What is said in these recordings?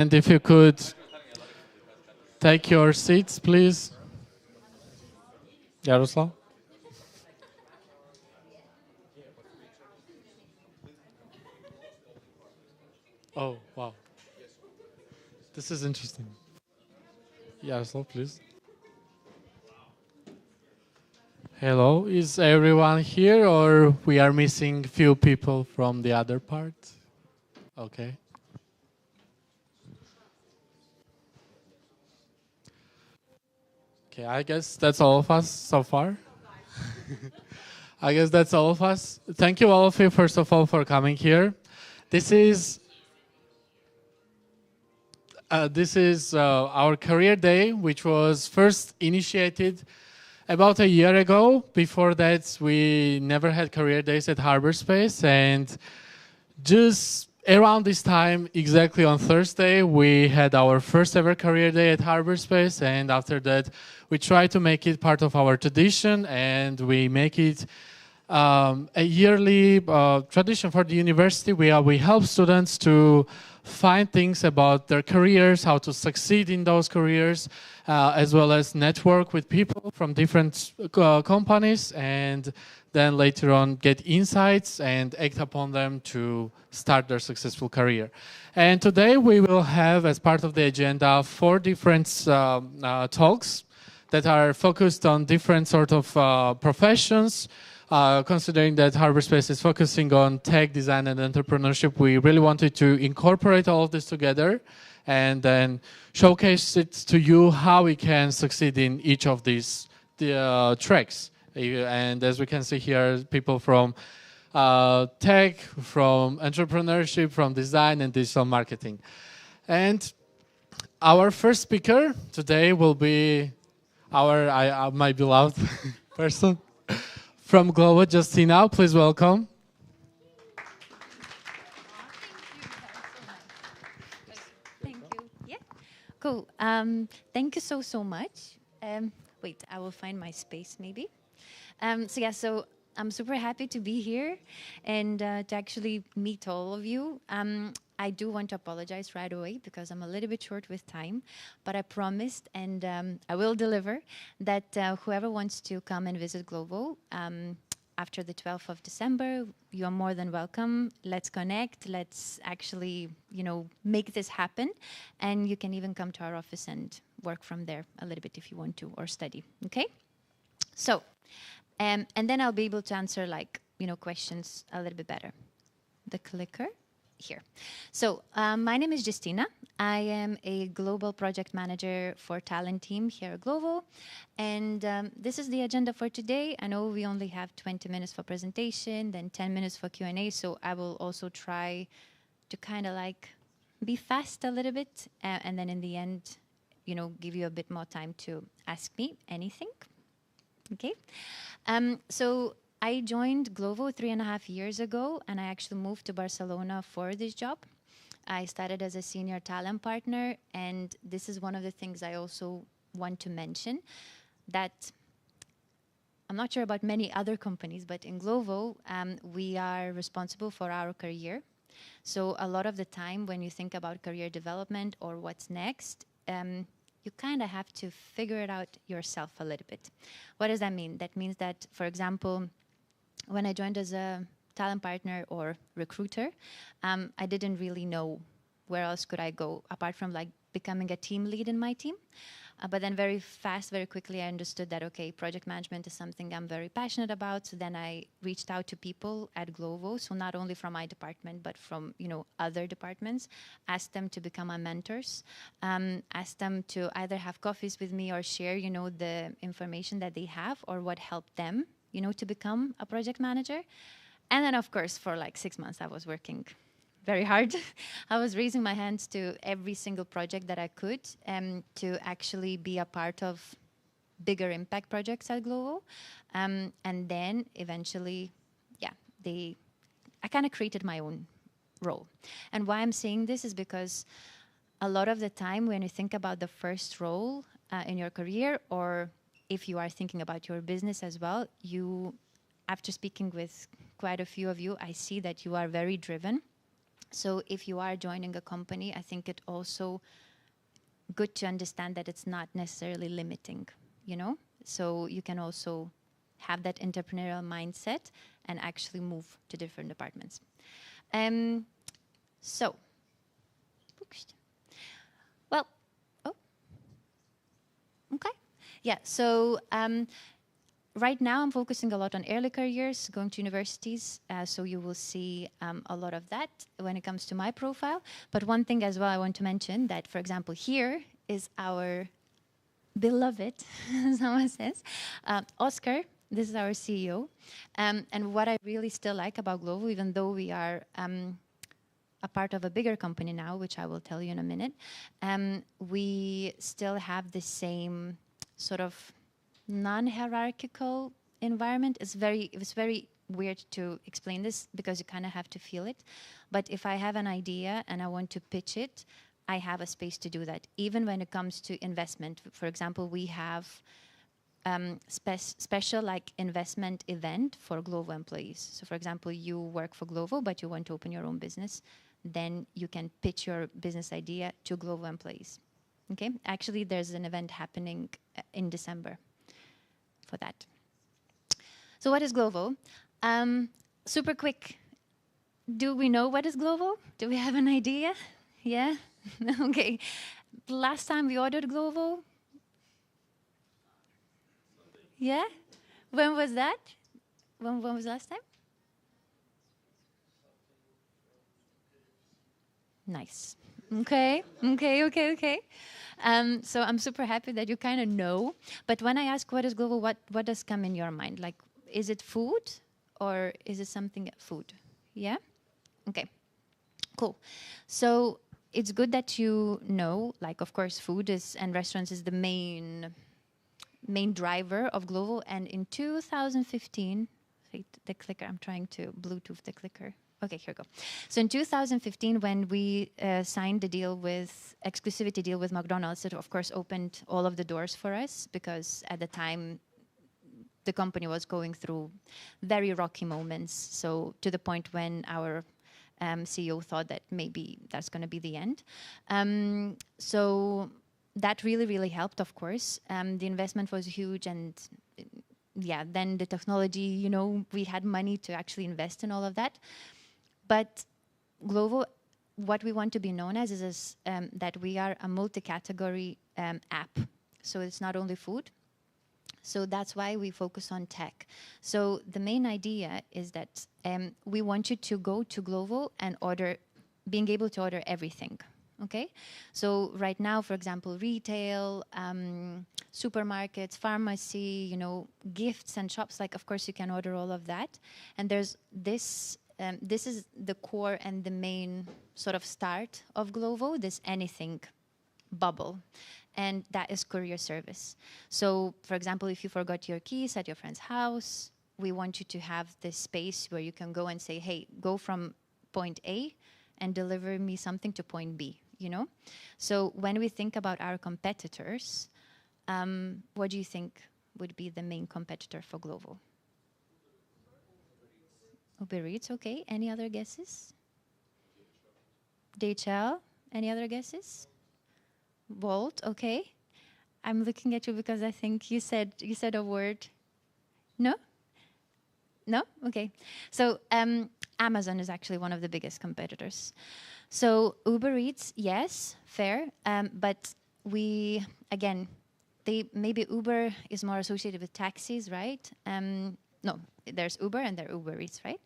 And if you could take your seats, please. Yaroslav? Oh, wow. This is interesting. Yaroslav, please. Hello, is everyone here or we are missing few people from the other part? Okay. Okay, I guess that's all of us so far. I guess that's all of us. Thank you all of you, first of all, for coming here. This is our career day, which was first initiated about a year ago. Before that, we never had career days at Harbour.Space, and just around this time, exactly on Thursday, we had our first ever career day at Harbour.Space, and after that, we try to make it part of our tradition, and we make it a yearly tradition for the university. We help students to find things about their careers, how to succeed in those careers, as well as network with people from different companies, and then later on get insights and act upon them to start their successful career. And today we will have, as part of the agenda, 4 different talks that are focused on different sort of professions. Considering that Harbour.Space is focusing on tech, design, and entrepreneurship, we really wanted to incorporate all of this together and then showcase it to you how we can succeed in each of these tracks. And as we can see here, people from tech, from entrepreneurship, from design and digital marketing. And our first speaker today will be my beloved person from Glovo, Justina. Please welcome. Thank you. Yeah. Cool. Thank you so much. Wait, I will find my space maybe. So I'm super happy to be here and to actually meet all of you. I do want to apologize right away because I'm a little bit short with time, but I promised and I will deliver that whoever wants to come and visit Glovo after the 12th of December, you are more than welcome. Let's connect. Let's actually, make this happen. And you can even come to our office and work from there a little bit if you want to or study. Okay? So, and then I'll be able to answer questions a little bit better. The clicker here. So my name is Justina. I am a global project manager for talent team here at Glovo. And this is the agenda for today. I know we only have 20 minutes for presentation, then 10 minutes for Q&A. So I will also try to kind of be fast a little bit. And then in the end, give you a bit more time to ask me anything. Okay. So I joined Glovo 3.5 years ago, and I actually moved to Barcelona for this job. I started as a senior talent partner, and this is one of the things I also want to mention, that I'm not sure about many other companies, but in Glovo, we are responsible for our career. So a lot of the time when you think about career development or what's next, you kind of have to figure it out yourself a little bit. What does that mean? That means that, for example, when I joined as a talent partner or recruiter, I didn't really know where else could I go apart from becoming a team lead in my team. But then very quickly, I understood that, okay, project management is something I'm very passionate about. So then I reached out to people at Glovo, so not only from my department, but from, other departments, asked them to become my mentors, asked them to either have coffees with me or share, the information that they have or what helped them, to become a project manager. And then, of course, for 6 months, I was working very hard. I was raising my hands to every single project that I could to actually be a part of bigger impact projects at Glovo. And then eventually, I kind of created my own role. And why I'm saying this is because a lot of the time when you think about the first role in your career, or if you are thinking about your business as well, after speaking with quite a few of you, I see that you are very driven. So if you are joining a company, I think it also good to understand that it's not necessarily limiting, you know? So you can also have that entrepreneurial mindset and actually move to different departments. So, well, oh, okay. Yeah, so right now I'm focusing a lot on early careers, going to universities, so you will see a lot of that when it comes to my profile. But one thing as well I want to mention that, for example, here is our beloved, someone says, Oscar. This is our CEO. And what I really still like about Glovo, even though we are a part of a bigger company now, which I will tell you in a minute, we still have the same sort of non-hierarchical environment. It was very weird to explain this because you kind of have to feel it. But if I have an idea and I want to pitch it, I have a space to do that. Even when it comes to investment, for example, we have special like investment event for Glovo employees. So for example, you work for Glovo, but you want to open your own business, then you can pitch your business idea to Glovo employees. Okay, actually there's an event happening in December for that. So what is Glovo? Super quick. Do we know what is Glovo? Do we have an idea? Yeah? Okay. Last time we ordered Glovo? Yeah? When was that? When was last time? Nice. Okay, okay. So I'm super happy that you kind of know. But when I ask what is Glovo, what does come in your mind? Like, is it food or is it something food? Yeah? Okay, cool. So it's good that you know, like, of course, food is and restaurants is the main driver of Glovo. And in 2015, wait, the clicker, I'm trying to Bluetooth the clicker. Okay, here we go. So in 2015, when we signed the deal with exclusivity deal with McDonald's, it of course opened all of the doors for us because at the time the company was going through very rocky moments. So to the point when our CEO thought that maybe that's going to be the end. So that really helped, of course. The investment was huge, and yeah, then the technology, you know, we had money to actually invest in all of that. But Glovo, what we want to be known as is that we are a multi-category app. So it's not only food. So that's why we focus on tech. So the main idea is that we want you to go to Glovo and order, being able to order everything. Okay, so right now, for example, retail, supermarkets, pharmacy, you know, gifts and shops. Like, of course, you can order all of that. And there's this. This is the core and the main sort of start of Glovo. This anything bubble, and that is courier service. So, for example, if you forgot your keys at your friend's house, we want you to have this space where you can go and say, "Hey, go from point A and deliver me something to point B." You know, so when we think about our competitors, what do you think would be the main competitor for Glovo? Uber Eats, okay. Any other guesses? DHL, any other guesses? Bolt, okay. I'm looking at you because I think you said a word. No? No? Okay. So Amazon is actually one of the biggest competitors. So Uber Eats, yes, fair. But we, again, maybe Uber is more associated with taxis, right? No, there's Uber and there are Uber Eats, right?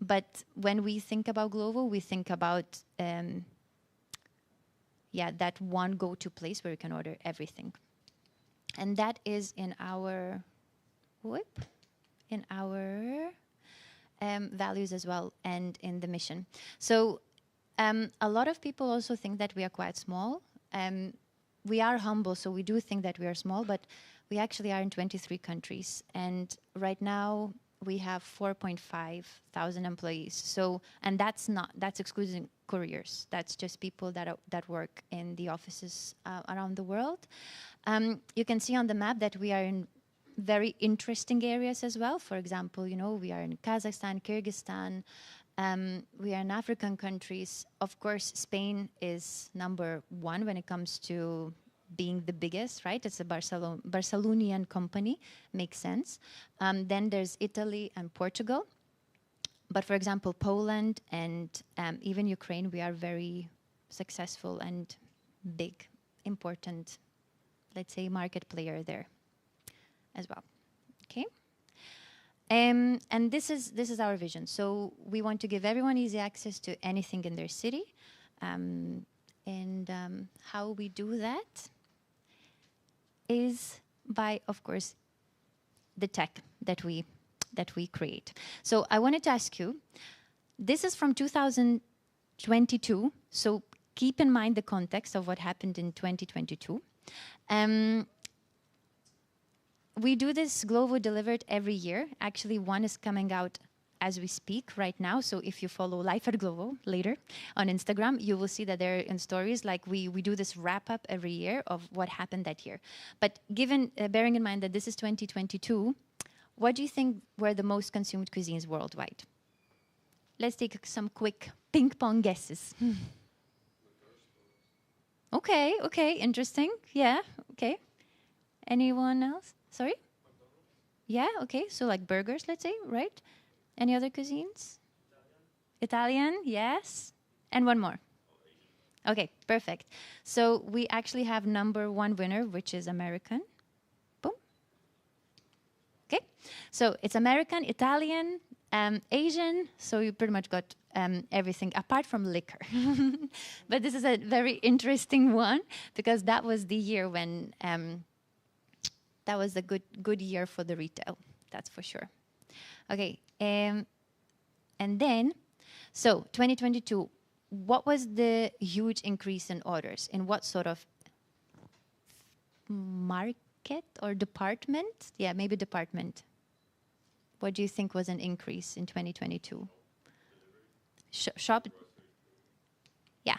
But when we think about Glovo, we think about that one go-to place where you can order everything. And that is in our values as well and in the mission. So a lot of people also think that we are quite small. We are humble, so we do think that we are small, but we actually are in 23 countries. And right now we have 4,500 employees. So, and that's excluding couriers. That's just people that work in the offices around the world. You can see on the map that we are in very interesting areas as well. For example, you know, we are in Kazakhstan, Kyrgyzstan, We are in African countries. Of course, Spain is number one when it comes to being the biggest, right? It's a Barcelonian company, makes sense. Then there's Italy and Portugal. But for example, Poland and even Ukraine, we are very successful and big, important, let's say, market player there as well. Okay. And this is our vision. So we want to give everyone easy access to anything in their city. How we do that is by, of course, the tech that we create. So I wanted to ask you, this is from 2022, so keep in mind the context of what happened in 2022. We do this Glovo Delivered every year. Actually, one is coming out as we speak right now. So if you follow Life at Glovo later on Instagram, you will see that they're in stories. Like we do this wrap up every year of what happened that year. But bearing in mind that this is 2022, what do you think were the most consumed cuisines worldwide? Let's take some quick ping pong guesses. Okay, interesting. Yeah, okay. Anyone else? Sorry? Yeah, okay. So like burgers, let's say, right? Any other cuisines? Italian, yes. And one more. Okay, perfect. So we actually have number one winner, which is American. Boom. Okay. So it's American, Italian, Asian. So you pretty much got everything apart from liquor. But this is a very interesting one because that was the year when that was a good year for the retail. That's for sure. Okay. And then, so 2022, what was the huge increase in orders? In what sort of market or department? Yeah, maybe department. What do you think was an increase in 2022? Shop? Yeah.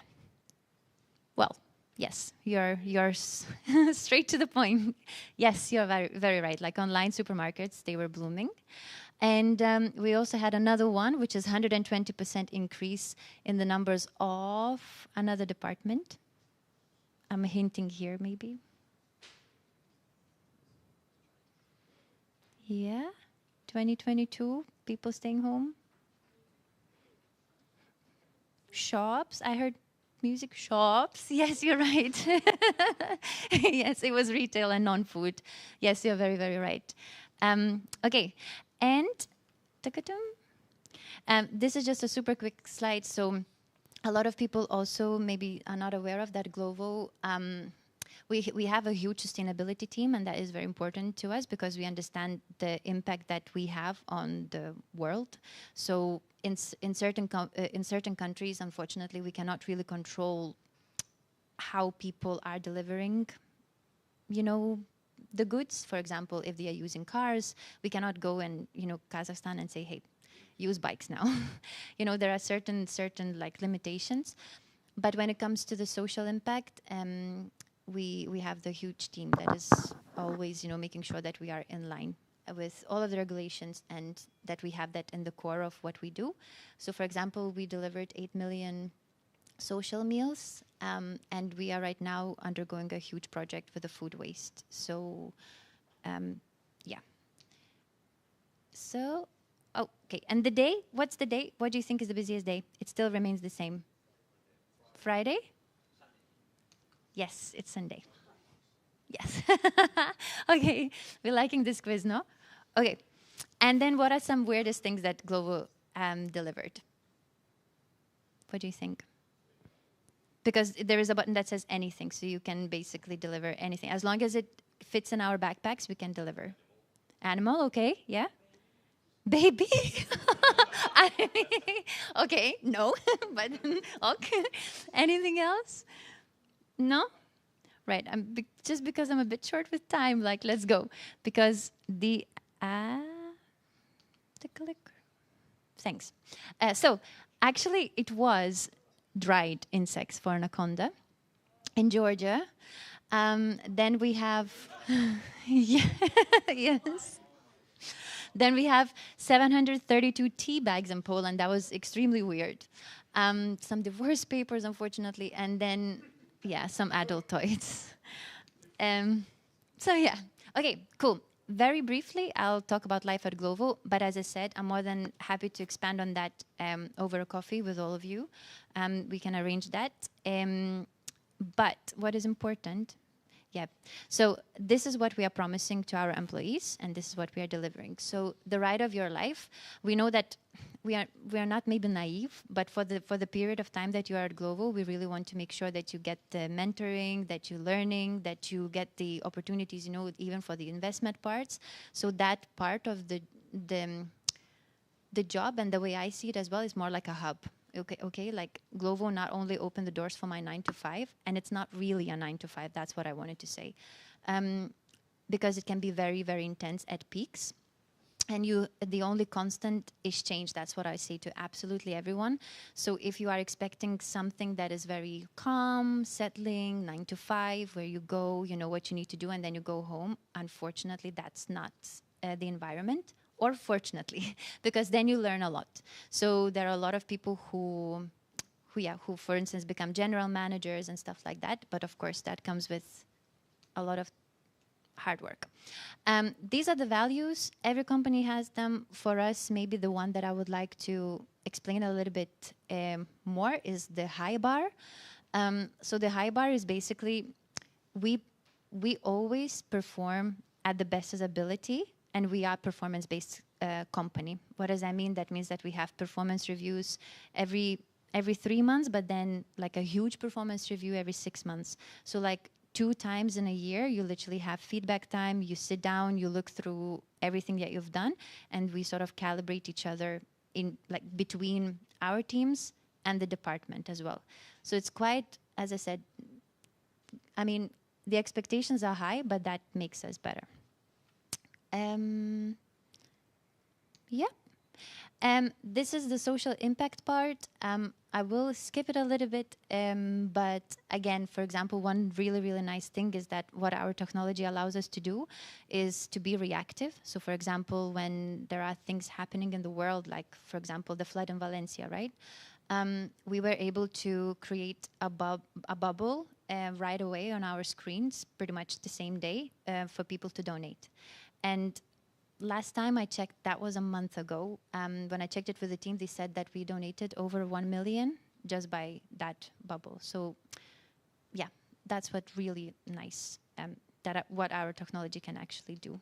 Well, yes, you're straight to the point. Yes, you're very, very right. Like online supermarkets, they were blooming. And we also had another one, which is 120% increase in the numbers of another department. I'm hinting here, maybe. Yeah, 2022, people staying home. Shops, I heard music shops. Yes, you're right. Yes, it was retail and non-food. Yes, you're very, very right. Okay, and this is just a super quick slide. So a lot of people also maybe are not aware of that Glovo. We have a huge sustainability team, and that is very important to us because we understand the impact that we have on the world. So in certain countries, unfortunately, we cannot really control how people are delivering, the goods. For example, if they are using cars, we cannot go and, Kazakhstan and say, hey, use bikes now. There are certain like limitations. But when it comes to the social impact, we have the huge team that is always, making sure that we are in line with all of the regulations and that we have that in the core of what we do. So, for example, we delivered 8 million social meals, and we are right now undergoing a huge project with the food waste. So, yeah. So, okay. And the day, what's the day? What do you think is the busiest day? It still remains the same. Friday? Yes, it's Sunday. Yes. Okay, we're liking this quiz, no? Okay. And then what are some weirdest things that Glovo delivered? What do you think? Because there is a button that says anything, so you can basically deliver anything. As long as it fits in our backpacks, we can deliver. Animal, okay, yeah? Baby? Okay, no, but okay. Anything else? No? Right, just because I'm a bit short with time, like, let's go. Because the clicker. Thanks. So, actually, it was dried insects for anaconda in Georgia. Then we have, yeah, yes. Then we have 732 tea bags in Poland. That was extremely weird. Some divorce papers, unfortunately, and then, yeah, some adult toys. So yeah, okay, cool. Very briefly, I'll talk about life at Glovo, but as I said, I'm more than happy to expand on that over a coffee with all of you. We can arrange that. But what is important, yeah, so this is what we are promising to our employees, and this is what we are delivering. So the ride of your life, we know that we are not maybe naive, but for the period of time that you are at Glovo, we really want to make sure that you get the mentoring, that you're learning, that you get the opportunities, you know, even for the investment parts. So that part of the job, and the way I see it as well, is more like a hub. Okay, like Glovo not only opened the doors for my 9 to 5, and it's not really a 9 to 5. That's what I wanted to say, because it can be very, very intense at peaks. And the only constant is change. That's what I say to absolutely everyone. So if you are expecting something that is very calm, settling, 9 to 5, where you go, you know what you need to do, and then you go home, unfortunately, that's not the environment. Or fortunately, because then you learn a lot. So there are a lot of people who, for instance, become general managers and stuff like that. But of course, that comes with a lot of hard work. These are the values. Every company has them. For us, maybe the one that I would like to explain a little bit more is the high bar. So the high bar is basically we always perform at the best ability, and we are performance-based company. What does that mean? That means that we have performance reviews every 3 months, but then like a huge performance review every 6 months. So like 2 times in a year, you literally have feedback time, you sit down, you look through everything that you've done, and we sort of calibrate each other in like between our teams and the department as well. So it's quite, as I said, I mean, the expectations are high, but that makes us better. Yeah. This is the social impact part. I will skip it a little bit, but again, for example, one really, really nice thing is that what our technology allows us to do is to be reactive. So for example, when there are things happening in the world, like for example, the flood in Valencia, right? We were able to create a bubble right away on our screens, pretty much the same day, for people to donate. And last time I checked, that was a month ago. When I checked it with the team, they said that we donated over 1 million just by that bubble. So yeah, that's what really nice, what our technology can actually do.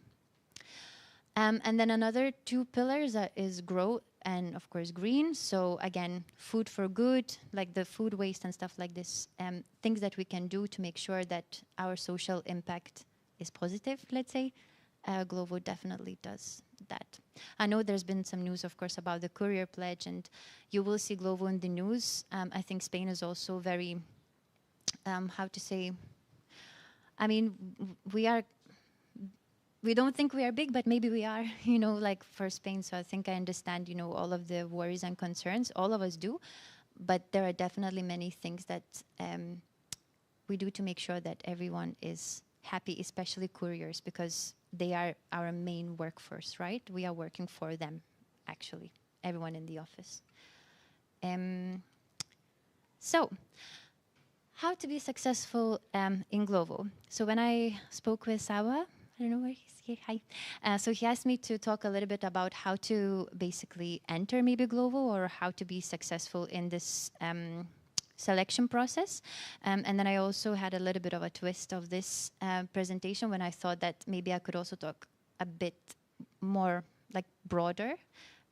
And then another 2 pillars is grow and of course green. So again, food for good, like the food waste and stuff like this, things that we can do to make sure that our social impact is positive, let's say. Glovo definitely does that. I know there's been some news, of course, about the courier pledge, and you will see Glovo in the news. I think Spain is also very, how to say, I mean, we don't think we are big, but maybe we are, you know, like for Spain. So I think I understand, you know, all of the worries and concerns. All of us do. But there are definitely many things that we do to make sure that everyone is happy, especially couriers, because they are our main workforce, right? We are working for them, actually, everyone in the office. So, how to be successful in Glovo? So when I spoke with Sawa, I don't know where he's here, hi. So he asked me to talk a little bit about how to basically enter maybe Glovo, or how to be successful in this selection process. And then I also had a little bit of a twist of this presentation when I thought that maybe I could also talk a bit more like broader,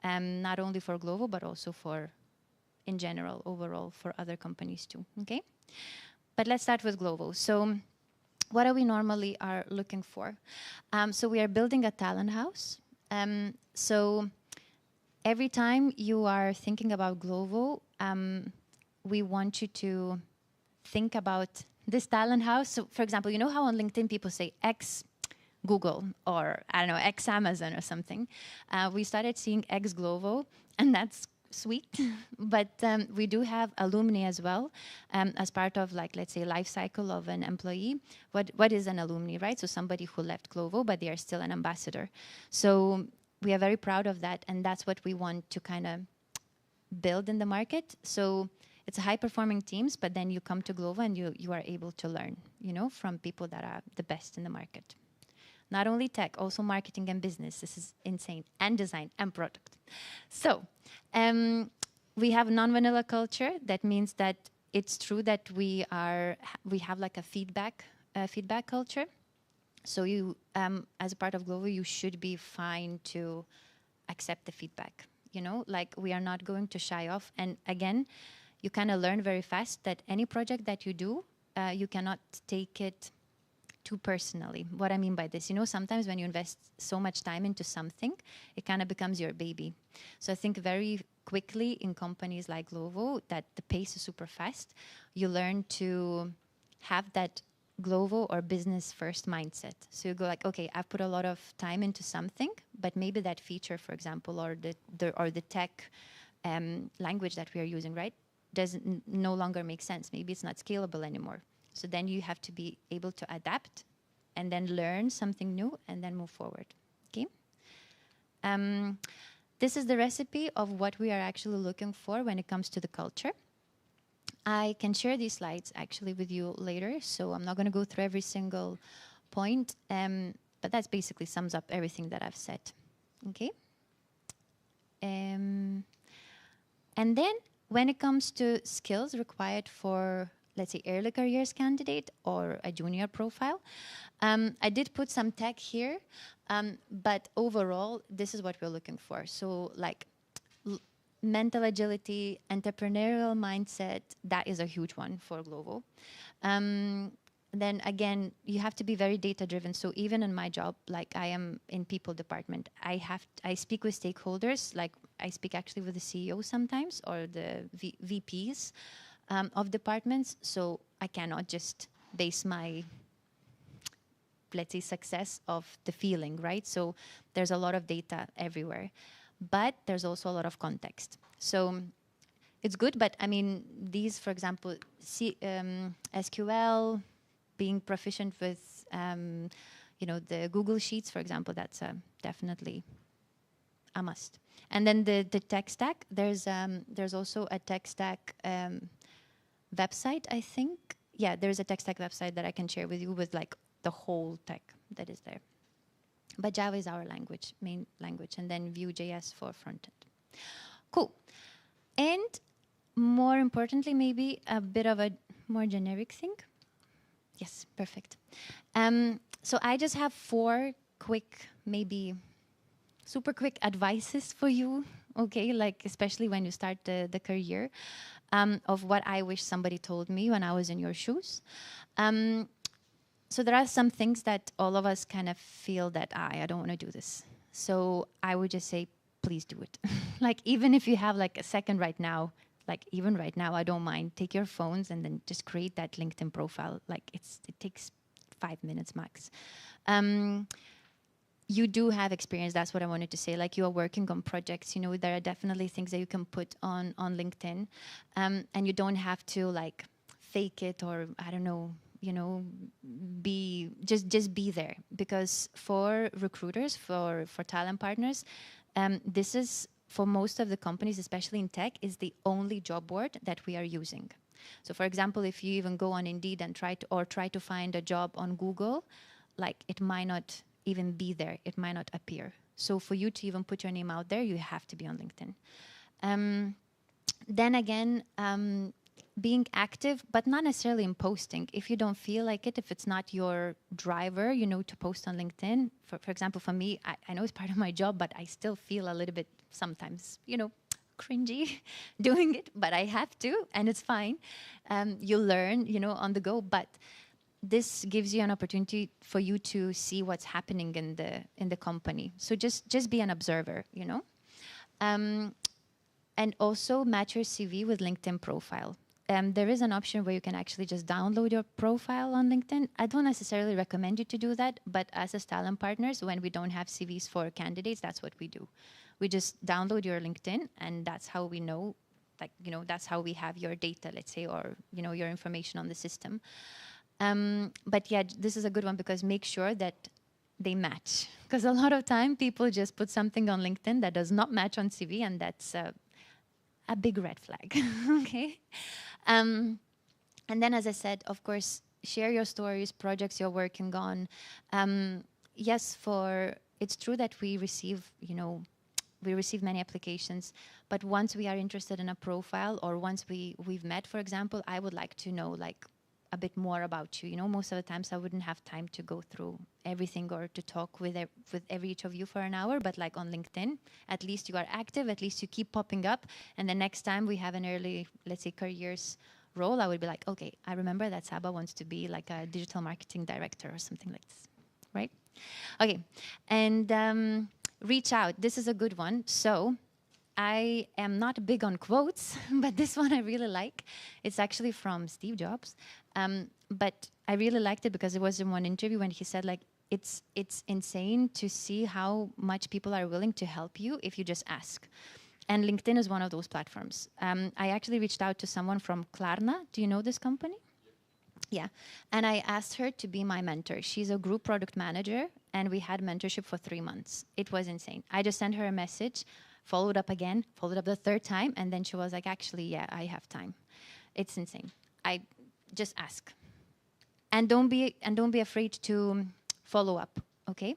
not only for Glovo, but also for, in general, overall, for other companies too, okay? But let's start with Glovo. So what are we normally are looking for? So we are building a talent house. So every time you are thinking about Glovo, we want you to think about this talent house. So, for example, you know how on LinkedIn people say X Google, or I don't know, X Amazon or something. We started seeing X Glovo, and that's sweet. But we do have alumni as well, as part of, like, let's say, life cycle of an employee. What is an alumni, right? So somebody who left Glovo, but they are still an ambassador. So we are very proud of that, and that's what we want to kind of build in the market. So it's high-performing teams, but then you come to Glovo and you are able to learn, from people that are the best in the market. Not only tech, also marketing and business. This is insane. And design and product. So we have non-vanilla culture. That means that it's true that we have like a feedback culture. So you, as a part of Glovo, you should be fine to accept the feedback. Like we are not going to shy off. And again, you kind of learn very fast that any project that you do, you cannot take it too personally. What I mean by this, sometimes when you invest so much time into something, it kind of becomes your baby. So I think very quickly in companies like Glovo, that the pace is super fast, you learn to have that Glovo or business first mindset. So you go like, okay, I've put a lot of time into something, but maybe that feature, for example, or the tech language that we are using, right, doesn't no longer make sense. Maybe it's not scalable anymore. So then you have to be able to adapt and then learn something new and then move forward. Okay. This is the recipe of what we are actually looking for when it comes to the culture. I can share these slides actually with you later, so I'm not going to go through every single point, but that basically sums up everything that I've said. Okay. And then when it comes to skills required for, let's say, early careers candidate or a junior profile, I did put some tech here, but overall, this is what we're looking for. So like mental agility, entrepreneurial mindset, that is a huge one for Glovo. Then again, you have to be very data driven. So even in my job, like I am in people department, I speak with stakeholders, like I speak actually with the CEO sometimes or the VPs of departments. So I cannot just base my, let's say, success of the feeling, right? So there's a lot of data everywhere, but there's also a lot of context. So it's good, but I mean, these, for example, SQL, being proficient with, the Google Sheets, for example, that's definitely a must. And then the tech stack, there's also a tech stack website, I think. Yeah, there's a tech stack website that I can share with you with like the whole tech that is there. But Java is our language, main language, and then Vue.js for frontend. Cool. And more importantly, maybe a bit of a more generic thing. Yes, perfect. So I just have 4 quick, maybe super quick advices for you, okay? Like especially when you start the career, of what I wish somebody told me when I was in your shoes. So there are some things that all of us kind of feel that I don't want to do this. So I would just say, please do it. Like even if you have like a second right now, like even right now, I don't mind. Take your phones and then just create that LinkedIn profile. Like it takes 5 minutes max. You do have experience. That's what I wanted to say. Like you are working on projects. There are definitely things that you can put on LinkedIn, and you don't have to like fake it or I don't know. Just be there, because for recruiters, for talent partners, this is for most of the companies, especially in tech, is the only job board that we are using. So for example, if you even go on Indeed and try to find a job on Google, like it might not even be there, it might not appear. So for you to even put your name out there, you have to be on LinkedIn. Then again, being active, but not necessarily in posting. If you don't feel like it, if it's not your driver, to post on LinkedIn. For example, for me, I know it's part of my job, but I still feel a little bit sometimes, cringy doing it, but I have to, and it's fine. You learn, on the go, but this gives you an opportunity for you to see what's happening in the company. So just be an observer, and also match your CV with LinkedIn profile. There is an option where you can actually just download your profile on LinkedIn. I don't necessarily recommend you to do that, but as talent partners, when we don't have CVs for candidates, that's what we do. We just download your LinkedIn, and that's how we know, that's how we have your data, let's say, or, your information on the system. But yeah, this is a good one, because make sure that they match. Because a lot of time people just put something on LinkedIn that does not match on CV, and that's a big red flag. Okay. And then, as I said, of course, share your stories, projects you're working on. Yes, it's true that we receive, we receive many applications, but once we are interested in a profile, or once we've met, for example, I would like to know like a bit more about you. Most of the times I wouldn't have time to go through everything or to talk with every each of you for an hour, but like on LinkedIn, at least you are active, at least you keep popping up, and the next time we have an early, let's say, careers role, I would be like, okay, I remember that Saba wants to be like a digital marketing director or something like this, right? Okay, and reach out. This is a good one. So I am not big on quotes, but this one I really like. It's actually from Steve Jobs, but I really liked it because it was in one interview when he said like, it's insane to see how much people are willing to help you if you just ask. And LinkedIn is one of those platforms. I actually reached out to someone from Klarna. Do you know this company? Yeah. And I asked her to be my mentor. She's a group product manager, and we had mentorship for 3 months. It was insane. I just sent her a message, followed up again, followed up the third time, and then she was like, actually, yeah, I have time. It's insane. I just ask. And don't be afraid to follow up, okay?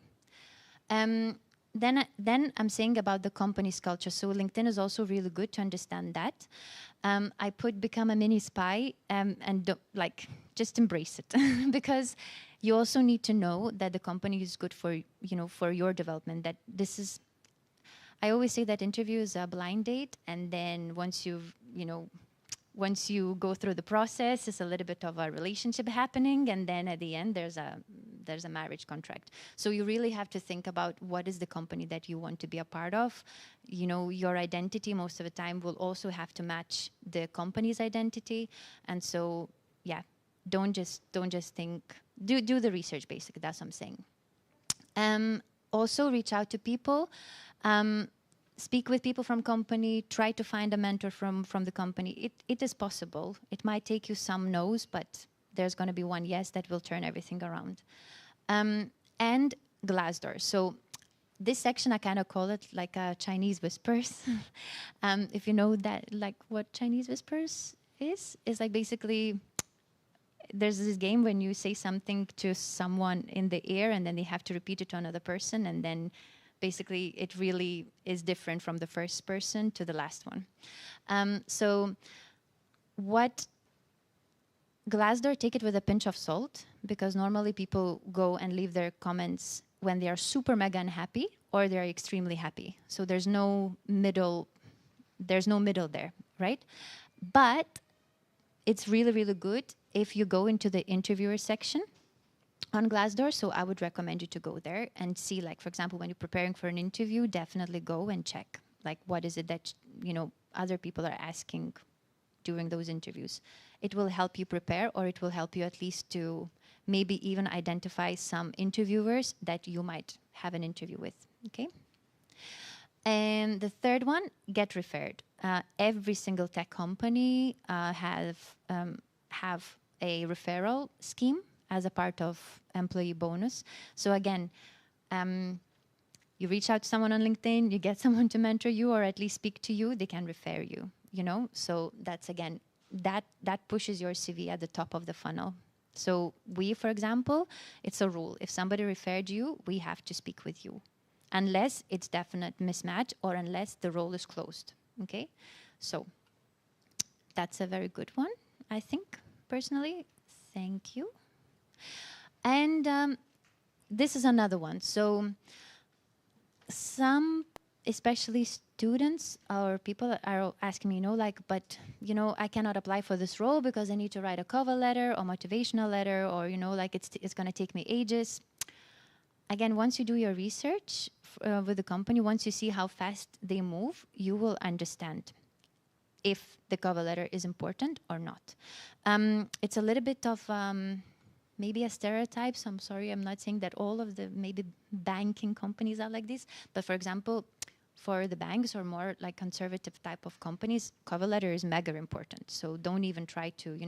Then I'm saying about the company's culture. So LinkedIn is also really good to understand that. I put become a mini spy and just embrace it because you also need to know that the company is good for for your development. That this is, I always say that interview is a blind date, and then once you go through the process, it's a little bit of a relationship happening, and then at the end there's a marriage contract. So you really have to think about what is the company that you want to be a part of. Your identity most of the time will also have to match the company's identity, and so yeah, don't just think. Do the research basically. That's what I'm saying. Also reach out to people. Speak with people from company, try to find a mentor from the company. It is possible. It might take you some no's, but there's going to be one yes that will turn everything around. And Glassdoor. So this section, I kind of call it like a Chinese whispers. If you know that, like what Chinese whispers is like basically, there's this game when you say something to someone in the air and then they have to repeat it to another person, and then basically it really is different from the first person to the last one. So what Glassdoor, take it with a pinch of salt, because normally people go and leave their comments when they are super mega unhappy or they're extremely happy. So there's no middle there, right? But it's really, really good if you go into the interviewer section on Glassdoor. So I would recommend you to go there and see, like, for example, when you're preparing for an interview, definitely go and check, like, what is it that, other people are asking during those interviews. It will help you prepare, or it will help you at least to maybe even identify some interviewers that you might have an interview with, okay? And the third one, get referred. Every single tech company have a referral scheme as a part of employee bonus. So again, you reach out to someone on LinkedIn, you get someone to mentor you or at least speak to you, they can refer you, So that's, again, that pushes your CV at the top of the funnel. So we, for example, it's a rule. If somebody referred you, we have to speak with you, unless it's definite mismatch or unless the role is closed, okay? So that's a very good one, I think, personally. Thank you. And this is another one. So some, especially students or people are asking me, but, I cannot apply for this role because I need to write a cover letter or motivational letter, or, it's going to take me ages. Again, once you do your research with the company, once you see how fast they move, you will understand if the cover letter is important or not. It's a little bit of maybe a stereotype, so I'm sorry, I'm not saying that all of the maybe banking companies are like this, but for example, for the banks or more like conservative type of companies, cover letter is mega important. So don't even try to,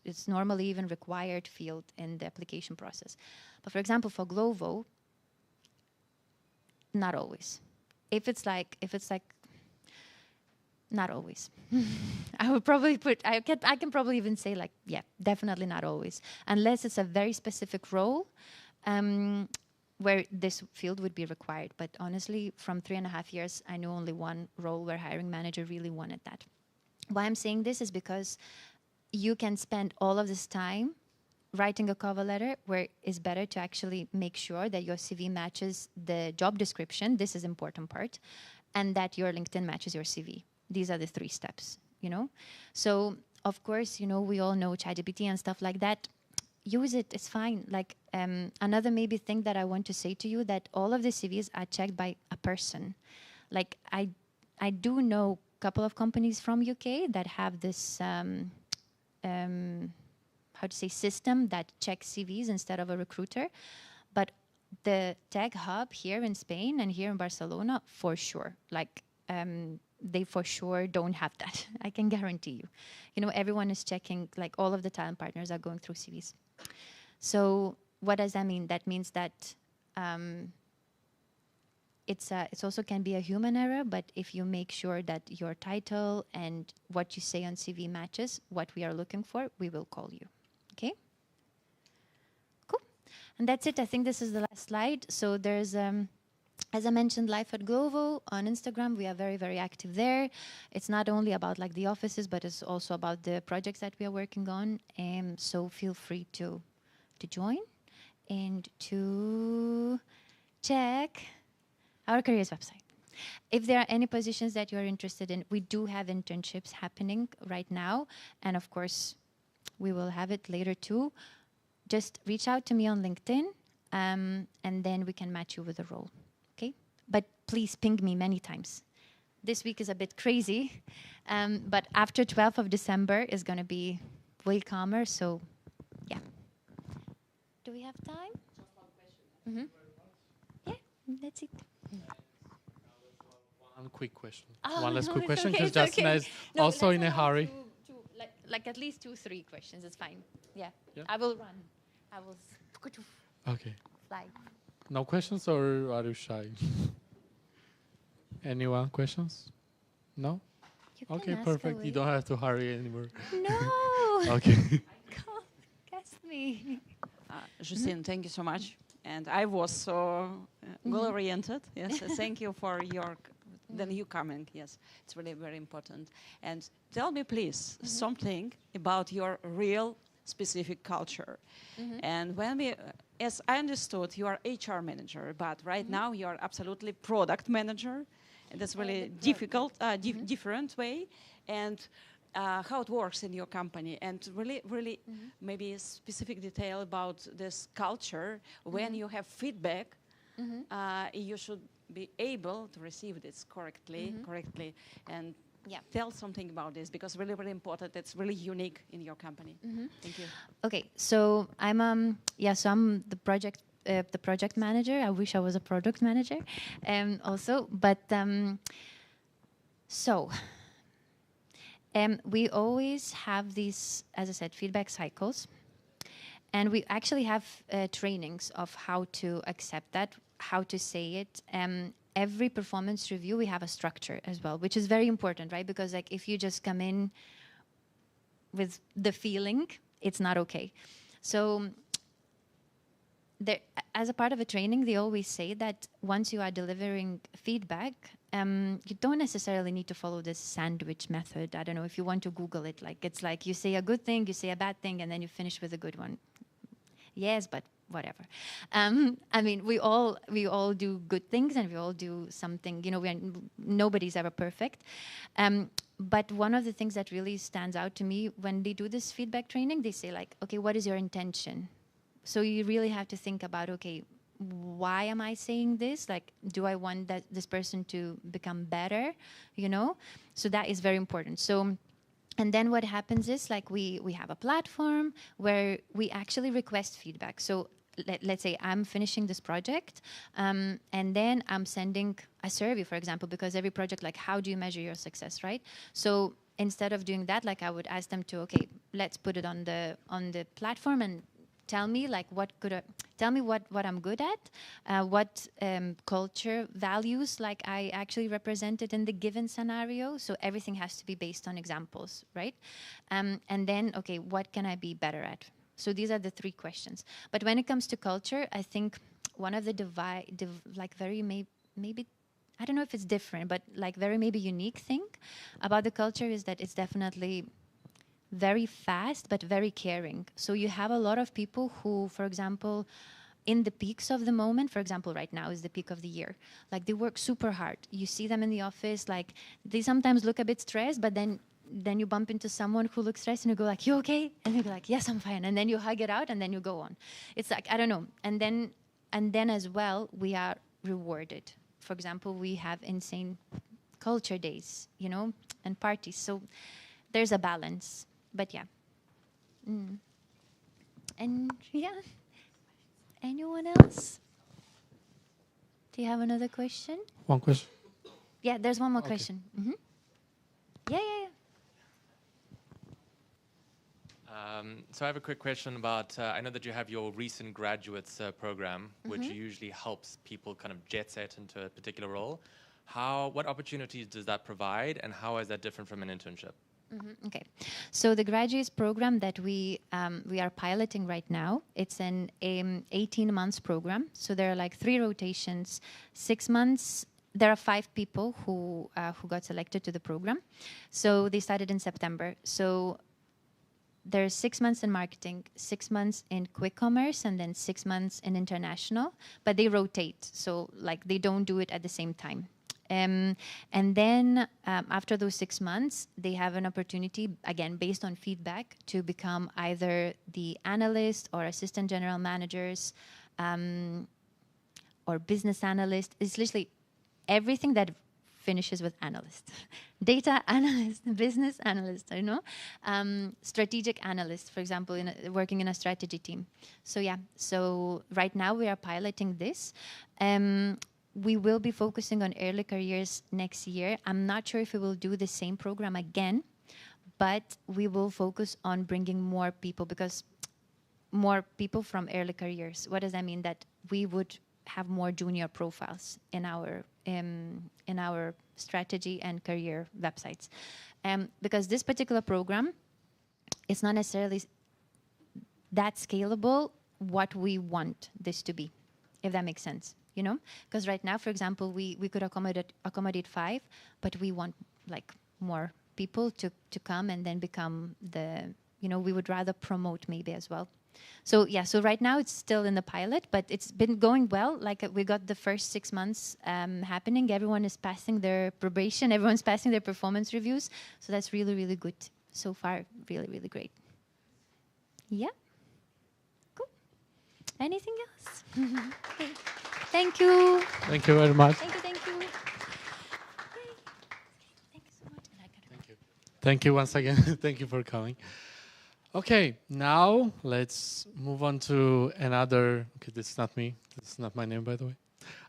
it's normally even required field in the application process. But for example, for Glovo, Not always. If it's like not always. I would probably I can probably even say like, yeah, definitely not always. Unless it's a very specific role where this field would be required. But honestly, from 3.5 years, I know only one role where hiring manager really wanted that. Why I'm saying this is because you can spend all of this time writing a cover letter where it's better to actually make sure that your CV matches the job description. This is important part. And that your LinkedIn matches your CV. These are the 3 steps, you know? So, of course, you know, we all know ChatGPT and stuff like that. Use it, it's fine. Like, another maybe thing that I want to say to you, that all of the CVs are checked by a person. Like, I do know a couple of companies from UK that have this, how to say, system that checks CVs instead of a recruiter. But the tech hub here in Spain and here in Barcelona, for sure, like they for sure don't have that. I can guarantee you. You know, everyone is checking, like all of the talent partners are going through CVs. So what does that mean? That means that it's also can be a human error, but if you make sure that your title and what you say on CV matches what we are looking for, we will call you. Okay? Cool. And that's it. I think this is the last slide. So there's, as I mentioned, Life at Glovo on Instagram. We are very, very active there. It's not only about like the offices, but it's also about the projects that we are working on. So feel free to join and to check our careers website. If there are any positions that you're interested in, we do have internships happening right now. And of course, we will have it later too. Just reach out to me on LinkedIn, and then we can match you with a role, okay? But please ping me many times. This week is a bit crazy, but after 12th of December is going to be way calmer, so yeah. Do we have time? Just one question. Yeah, that's it. One quick question. Oh, one last no, quick it's question, okay, because it's Justin okay. is No, also let's in a allow hurry. like at least 2-3 questions. It's fine. Yeah. Yeah. I will run. I will Okay. fly. No questions, or are you shy? Anyone questions? No? You can Okay, ask perfect. away. You don't have to hurry anymore. No. Okay. Come, guess me. Justine, thank you so much. And I was so goal-oriented. Yes, thank you for your the new coming. Yes, it's really very important. And tell me, please, something about your real specific culture. And when we, as I understood, you are HR manager, but right now you are absolutely product manager. And that's really difficult, different way. And how it works in your company, and really maybe a specific detail about this culture. When you have feedback, you should be able to receive this correctly, and tell something about this, because really, really important. It's really unique in your company. Thank you. Okay, so I'm I'm the project manager. I wish I was a product manager, also, but we always have these, as I said, feedback cycles. And we actually have trainings of how to accept that, how to say it. Every performance review, we have a structure as well, which is very important, right? Because like if you just come in with the feeling, it's not okay. So there, as a part of a training, they always say that once you are delivering feedback, you don't necessarily need to follow this sandwich method. I don't know if you want to Google it. Like it's like you say a good thing, you say a bad thing, and then you finish with a good one. Yes, but whatever. I mean, we all do good things, and we all do something. You know, nobody's ever perfect. But one of the things that really stands out to me when they do this feedback training, they say like, okay, what is your intention? So you really have to think about, okay, why am I saying this? Like, do I want this person to become better? You know, so that is very important. So, and then what happens is like we have a platform where we actually request feedback. So let's say I'm finishing this project, and then I'm sending a survey, for example, because every project, like, how do you measure your success, right? So instead of doing that, like I would ask them to, okay, let's put it on the platform and tell me like what could tell me what I'm good at, what culture values like I actually represented in the given scenario. So everything has to be based on examples, right? And then, okay, what can I be better at? So these are the three questions. But when it comes to culture, I think one of the like very maybe I don't know if it's different, but like very maybe unique thing about the culture is that it's definitely very fast but very caring. So you have a lot of people who, for example, in the peaks of the moment, for example, right now is the peak of the year, like they work super hard. You see them in the office, like they sometimes look a bit stressed, but then you bump into someone who looks stressed and you go like, you okay? And you go like, yes, I'm fine. And then you hug it out and then you go on. It's like, I don't know. And then as well, we are rewarded. For example, we have insane culture days, you know, and parties. So there's a balance. But yeah. And yeah. Anyone else? Do you have another question? One question. Yeah, there's one more Okay. question. Yeah. So I have a quick question about, I know that you have your recent graduates program, which usually helps people kind of jet set into a particular role. What opportunities does that provide, and how is that different from an internship? Okay, so the graduates program that we are piloting right now, it's an 18 months program. So there are like 3 rotations, 6 months. There are 5 people who got selected to the program. So they started in September. So there's 6 months in marketing, 6 months in quick commerce, and then 6 months in international. But they rotate, so like they don't do it at the same time. And then after those 6 months, they have an opportunity, again, based on feedback, to become either the analyst or assistant general managers or business analyst. It's literally everything that finishes with analyst. Data analyst, business analyst, you know, strategic analyst, for example, working in a strategy team. So yeah, so right now we are piloting this. We will be focusing on early careers next year. I'm not sure if we will do the same program again, but we will focus on bringing more people, because more people from early careers. What does that mean? That we would have more junior profiles in our strategy and career websites. Because this particular program is not necessarily that scalable what we want this to be, if that makes sense. You know, because right now, for example, we could accommodate 5, but we want like more people to come and then become the, you know, we would rather promote maybe as well. So yeah, so right now it's still in the pilot, but it's been going well. Like we got the first 6 months happening. Everyone is passing their probation. Everyone's passing their performance reviews. So that's really, really good so far. Really, really great. Yeah. Cool. Anything else? Okay. Thank you. Thank you very much. Thank you. Yay. Thank you so much. Thank you. Thank you once again. Thank you for coming. Okay, now let's move on to another. Okay, this is not me. This is not my name, by the way.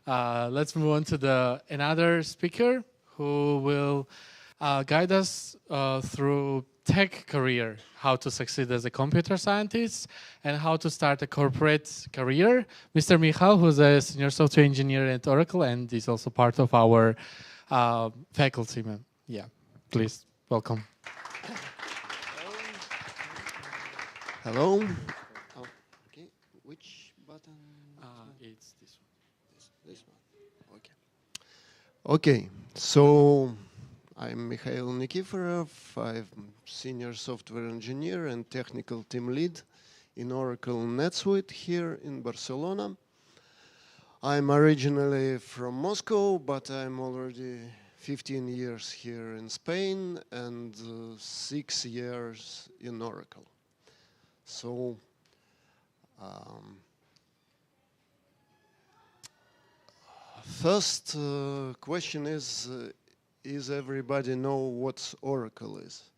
Let's move on to another speaker who will guide us through tech career, how to succeed as a computer scientist, and how to start a corporate career. Mr. Michal, who's a senior software engineer at Oracle, and is also part of our faculty. Yeah, please welcome. Hello. Oh, okay. Which button? It's this one. This one. Okay. Okay. So I'm Mikhail Nikiforov. I'm senior software engineer and technical team lead in Oracle NetSuite here in Barcelona. I'm originally from Moscow, but I'm already 15 years here in Spain and 6 years in Oracle. So, first question is everybody know what Oracle is?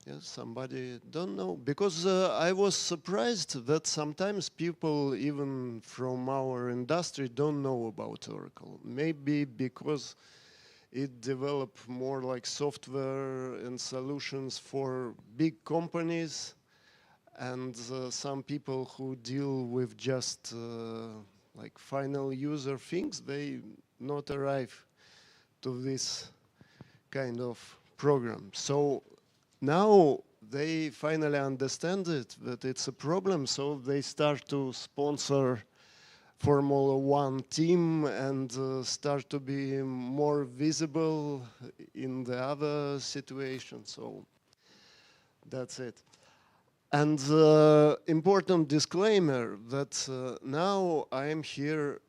Yes, somebody don't know? Because I was surprised that sometimes people, even from our industry, don't know about Oracle. Maybe because it developed more like software and solutions for big companies, and some people who deal with just like final user things, they not arrive to this kind of program. So now they finally understand it, that it's a problem, so they start to sponsor Formula One team and start to be more visible in the other situations. So that's it. And important disclaimer that now I am here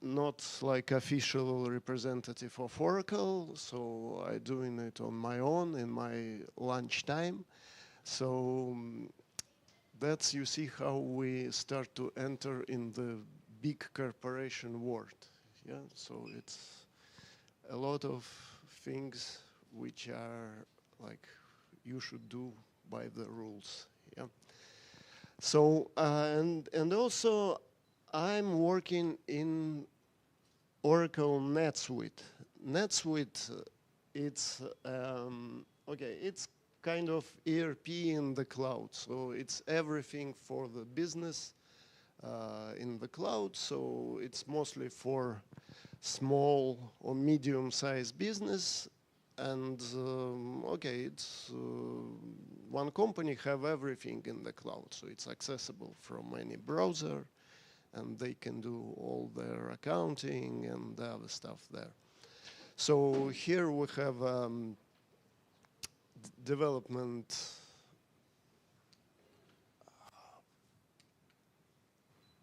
not like official representative of Oracle, so I'm doing it on my own in my lunch time. So that's, you see how we start to enter in the big corporation world. Yeah, so it's a lot of things which are like you should do by the rules. Yeah. So and also I'm working in Oracle NetSuite. NetSuite, it's okay. It's kind of ERP in the cloud. So it's everything for the business in the cloud. So it's mostly for small or medium-sized business. And okay, it's one company have everything in the cloud. So it's accessible from any browser, and they can do all their accounting and the other stuff there. So here we have development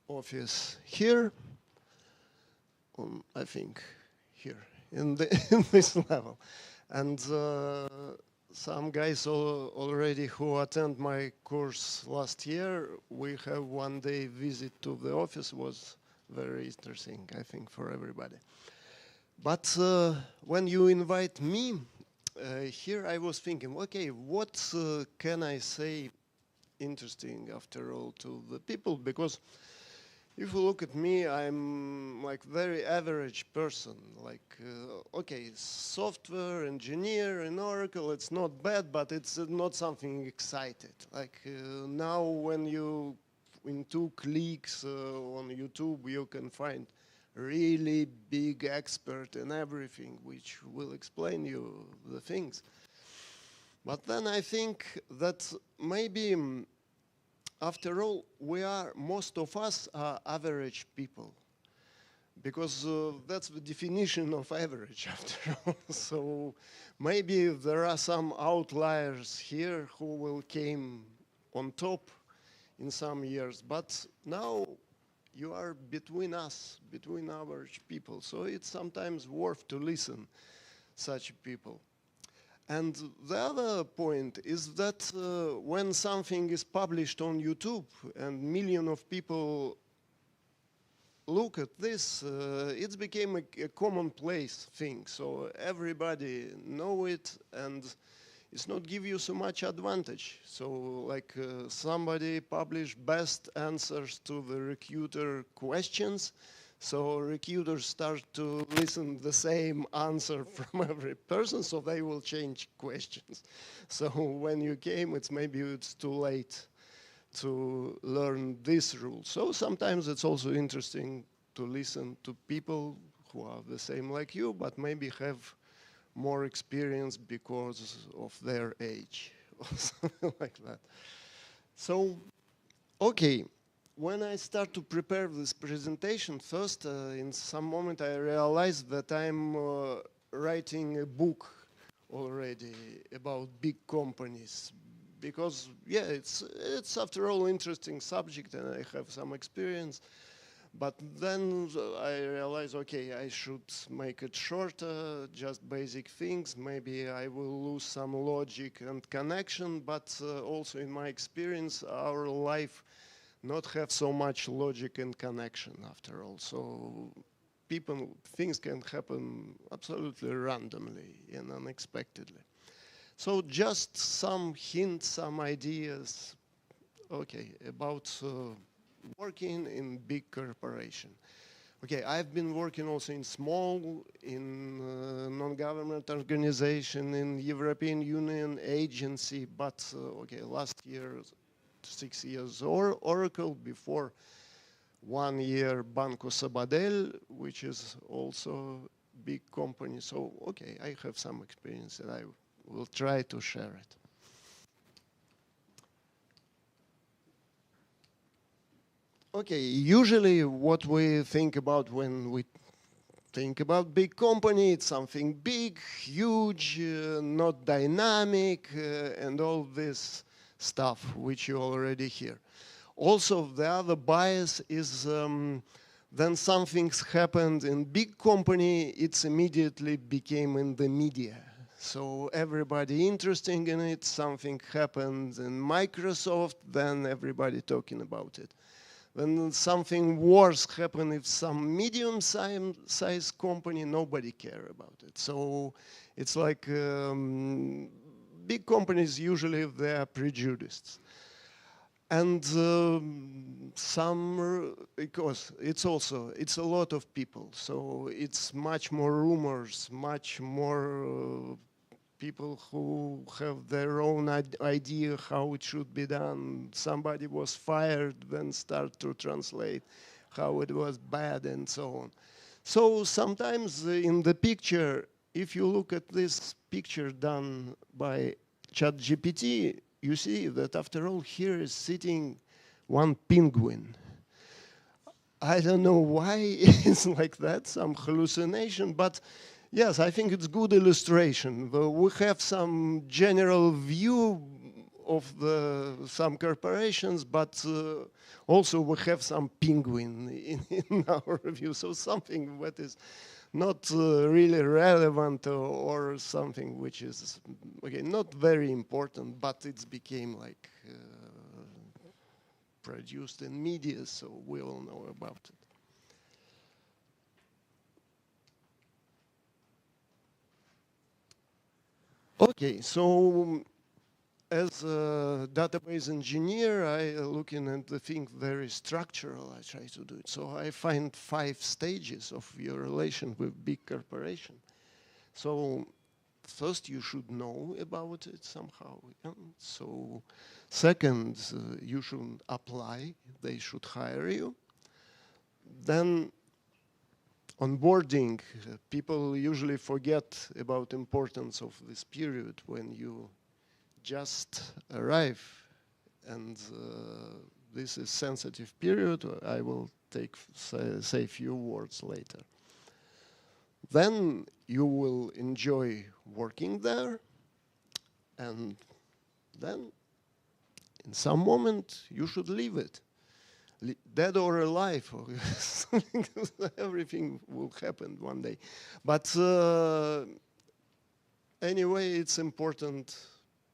office here, I think here in this level. And some guys already who attend my course last year, we have one day visit to the office, was very interesting, I think, for everybody. But when you invite me, here I was thinking, okay, what can I say interesting after all to the people? Because if you look at me, I'm like very average person. Like, okay, software engineer in Oracle, it's not bad, but it's not something excited. Like now when you, in 2 clicks on YouTube, you can find really big expert in everything, which will explain you the things. But then I think that maybe after all, most of us are average people, because that's the definition of average after all. So maybe there are some outliers here who will came on top in some years, but now you are between us, between average people. So it's sometimes worth to listen such people. And the other point is that when something is published on YouTube and millions of people look at this, it's became a commonplace thing. So everybody know it, and it's not give you so much advantage. So like somebody published best answers to the recruiter questions. So recruiters start to listen the same answer from every person, so they will change questions. So when you came, maybe it's too late to learn this rule. So sometimes it's also interesting to listen to people who are the same like you, but maybe have more experience because of their age or something like that. So, okay. When I start to prepare this presentation, first, in some moment I realized that I'm writing a book already about big companies, because yeah, it's after all interesting subject and I have some experience. But then I realized, okay, I should make it shorter, just basic things. Maybe I will lose some logic and connection, but also in my experience, our life not have so much logic and connection after all. So things can happen absolutely randomly and unexpectedly. So just some hints, some ideas, okay, about working in big corporation. Okay, I've been working also in small, in non-government organization, in European Union agency, but okay, last year 6 years Oracle, before 1 year Banco Sabadell, which is also big company. So, okay, I have some experience and I will try to share it. Okay, usually what we think about when we think about big company, it's something big, huge, not dynamic, and all this stuff which you already hear. Also, the other bias is then something's happened in big company, it's immediately became in the media. So everybody interested in it, something happened in Microsoft, then everybody talking about it. When something worse happened with some medium-sized company, nobody care about it. So it's like big companies usually they are prejudiced. And because it's a lot of people, so it's much more rumors, much more people who have their own idea how it should be done. Somebody was fired, then start to translate how it was bad and so on. So sometimes in the picture, if you look at this picture done by ChatGPT, you see that after all here is sitting one penguin. I don't know why it's like that, some hallucination, but yes, I think it's good illustration. We have some general view of some corporations, but also we have some penguin in our view. So something that is not really relevant or something which is, okay, not very important, but it's became like produced in media, so we all know about it. Okay, so as a database engineer, I looking at the thing very structural, I try to do it. So I find 5 stages of your relation with big corporation. So first you should know about it somehow. Yeah? So second, you should apply, they should hire you. Then onboarding, people usually forget about importance of this period when you just arrive, and this is sensitive period. I will say a few words later. Then you will enjoy working there, and then in some moment you should leave it. Dead or alive, or everything will happen one day. But anyway, it's important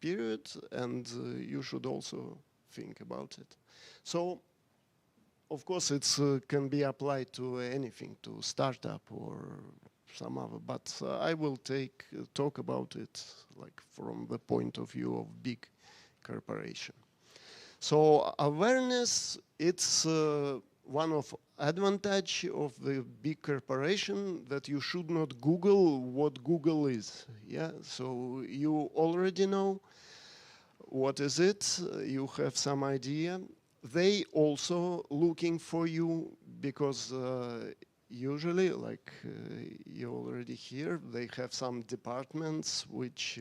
period, and you should also think about it. So, of course, it can be applied to anything, to startup or some other, but I will talk about it like from the point of view of big corporation. So awareness, it's one of advantage of the big corporation, that you should not Google what Google is. Yeah, so you already know what is it, you have some idea. They also looking for you because usually, like you already hear, they have some departments which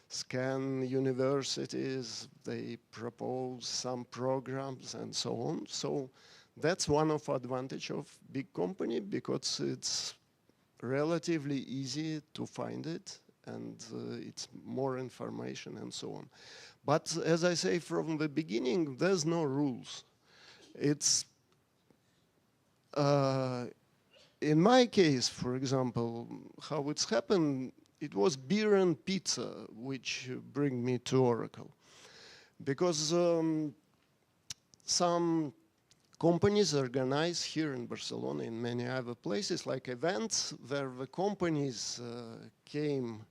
scan universities, they propose some programs and so on. So that's one of advantage of big company, because it's relatively easy to find it, and it's more information and so on. But as I say from the beginning, there's no rules. It's in my case, for example, how it's happened, it was beer and pizza which bring me to Oracle. Because some companies organize here in Barcelona, in many other places, like events where the companies came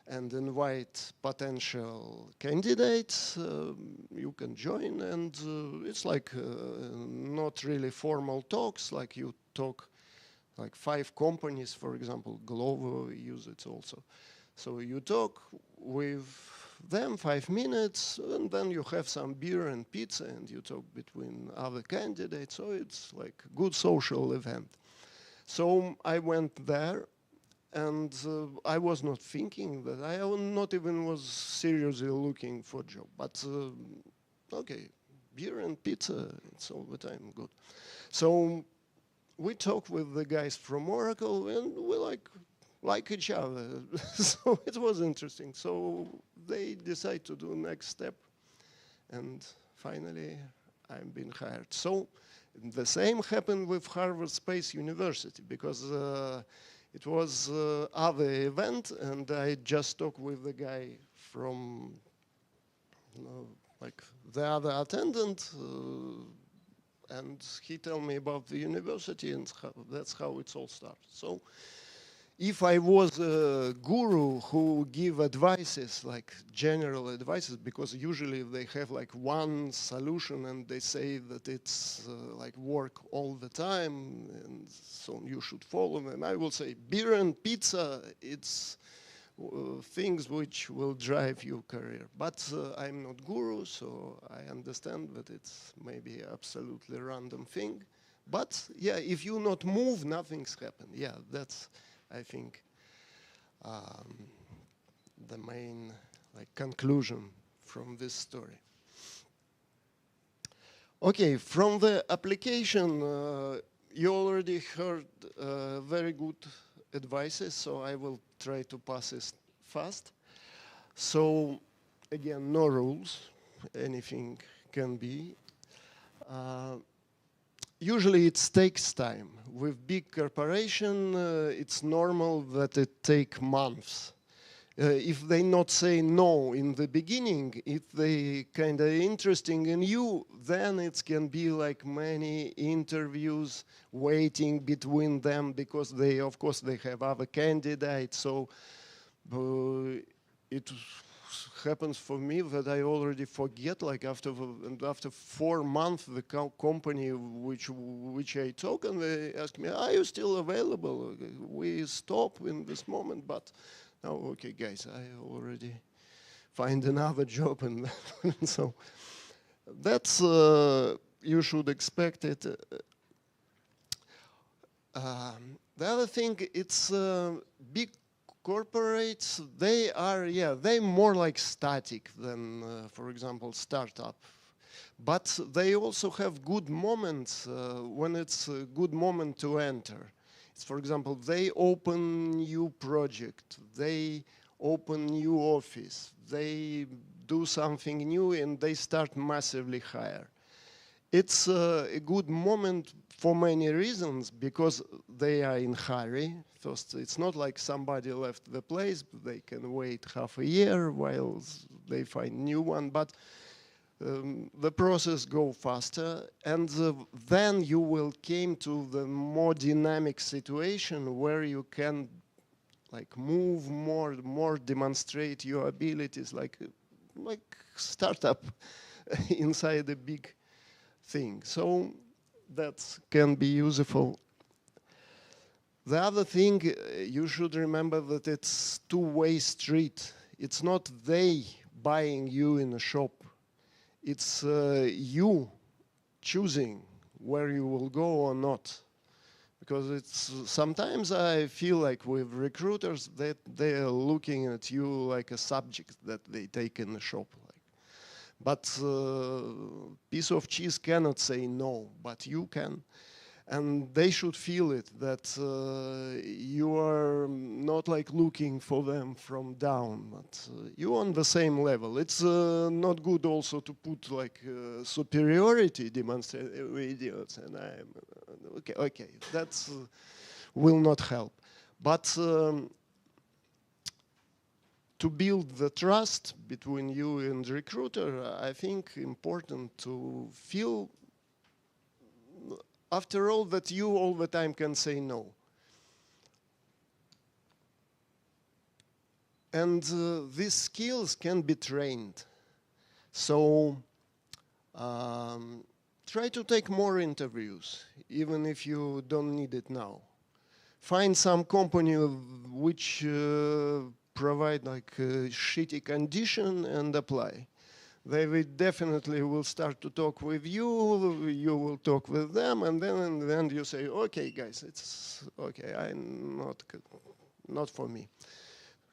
and invite potential candidates. You can join, and it's like not really formal talks, like you talk like 5 companies, for example, Glovo use it also. So you talk with them 5 minutes, and then you have some beer and pizza, and you talk between other candidates. So it's like a good social event. So I went there, and I was not thinking that I not even was seriously looking for a job. But okay, beer and pizza, it's all the time good. So we talked with the guys from Oracle, and we like each other. So it was interesting. So they decide to do next step, and finally I'm being hired. So the same happened with Harbour.Space University, because it was other event, and I just talked with the guy from like the other attendant, and he told me about the university, and that's how it's all started. So if I was a guru who give advices, like general advices, because usually they have like one solution and they say that it's like work all the time, and so you should follow them, I will say beer and pizza, it's things which will drive your career. But I'm not guru, so I understand that it's maybe absolutely random thing. But yeah, if you not move, nothing's happen. Yeah, that's, I think, the main conclusion from this story. Okay, from the application, you already heard very good advices, so I will try to pass this fast. So again, no rules, anything can be. Usually it takes time. With big corporation, it's normal that it take months. If they not say no in the beginning, if they kind of interesting in you, then it can be like many interviews waiting between them, because they, of course, they have other candidates. So it happens for me that I already forget, like after 4 months, the company which I talk, and they ask me, are you still available? We stop in this moment, but now, okay, guys, I already find another job, and so that's, you should expect it. The other thing, it's big corporates, they are, yeah, they more like static than, for example, startup. But they also have good moments when it's a good moment to enter. It's, for example, they open new project, they open new office, they do something new, and they start massively hire. It's a good moment for many reasons, because they are in hurry. First, it's not like somebody left the place, they can wait half a year while they find new one, but the process go faster, and then you will came to the more dynamic situation where you can like move more demonstrate your abilities, like startup inside a big thing. So that can be useful. The other thing, you should remember that it's two-way street. It's not they buying you in a shop. It's you choosing where you will go or not. Because it's sometimes I feel like with recruiters that they are looking at you like a subject that they take in the shop. But piece of cheese cannot say no, but you can. And they should feel it, that you are not like looking for them from down, but you on the same level. It's not good also to put like superiority, demonstrate idiots, and I'm okay. That's will not help. But to build the trust between you and the recruiter, I think important to feel, after all, that you all the time can say no. And these skills can be trained. So try to take more interviews, even if you don't need it now. Find some company which provide like a shitty condition and apply. They will definitely will start to talk with you, you will talk with them, and then in the end you say, okay guys, it's okay, I'm not for me.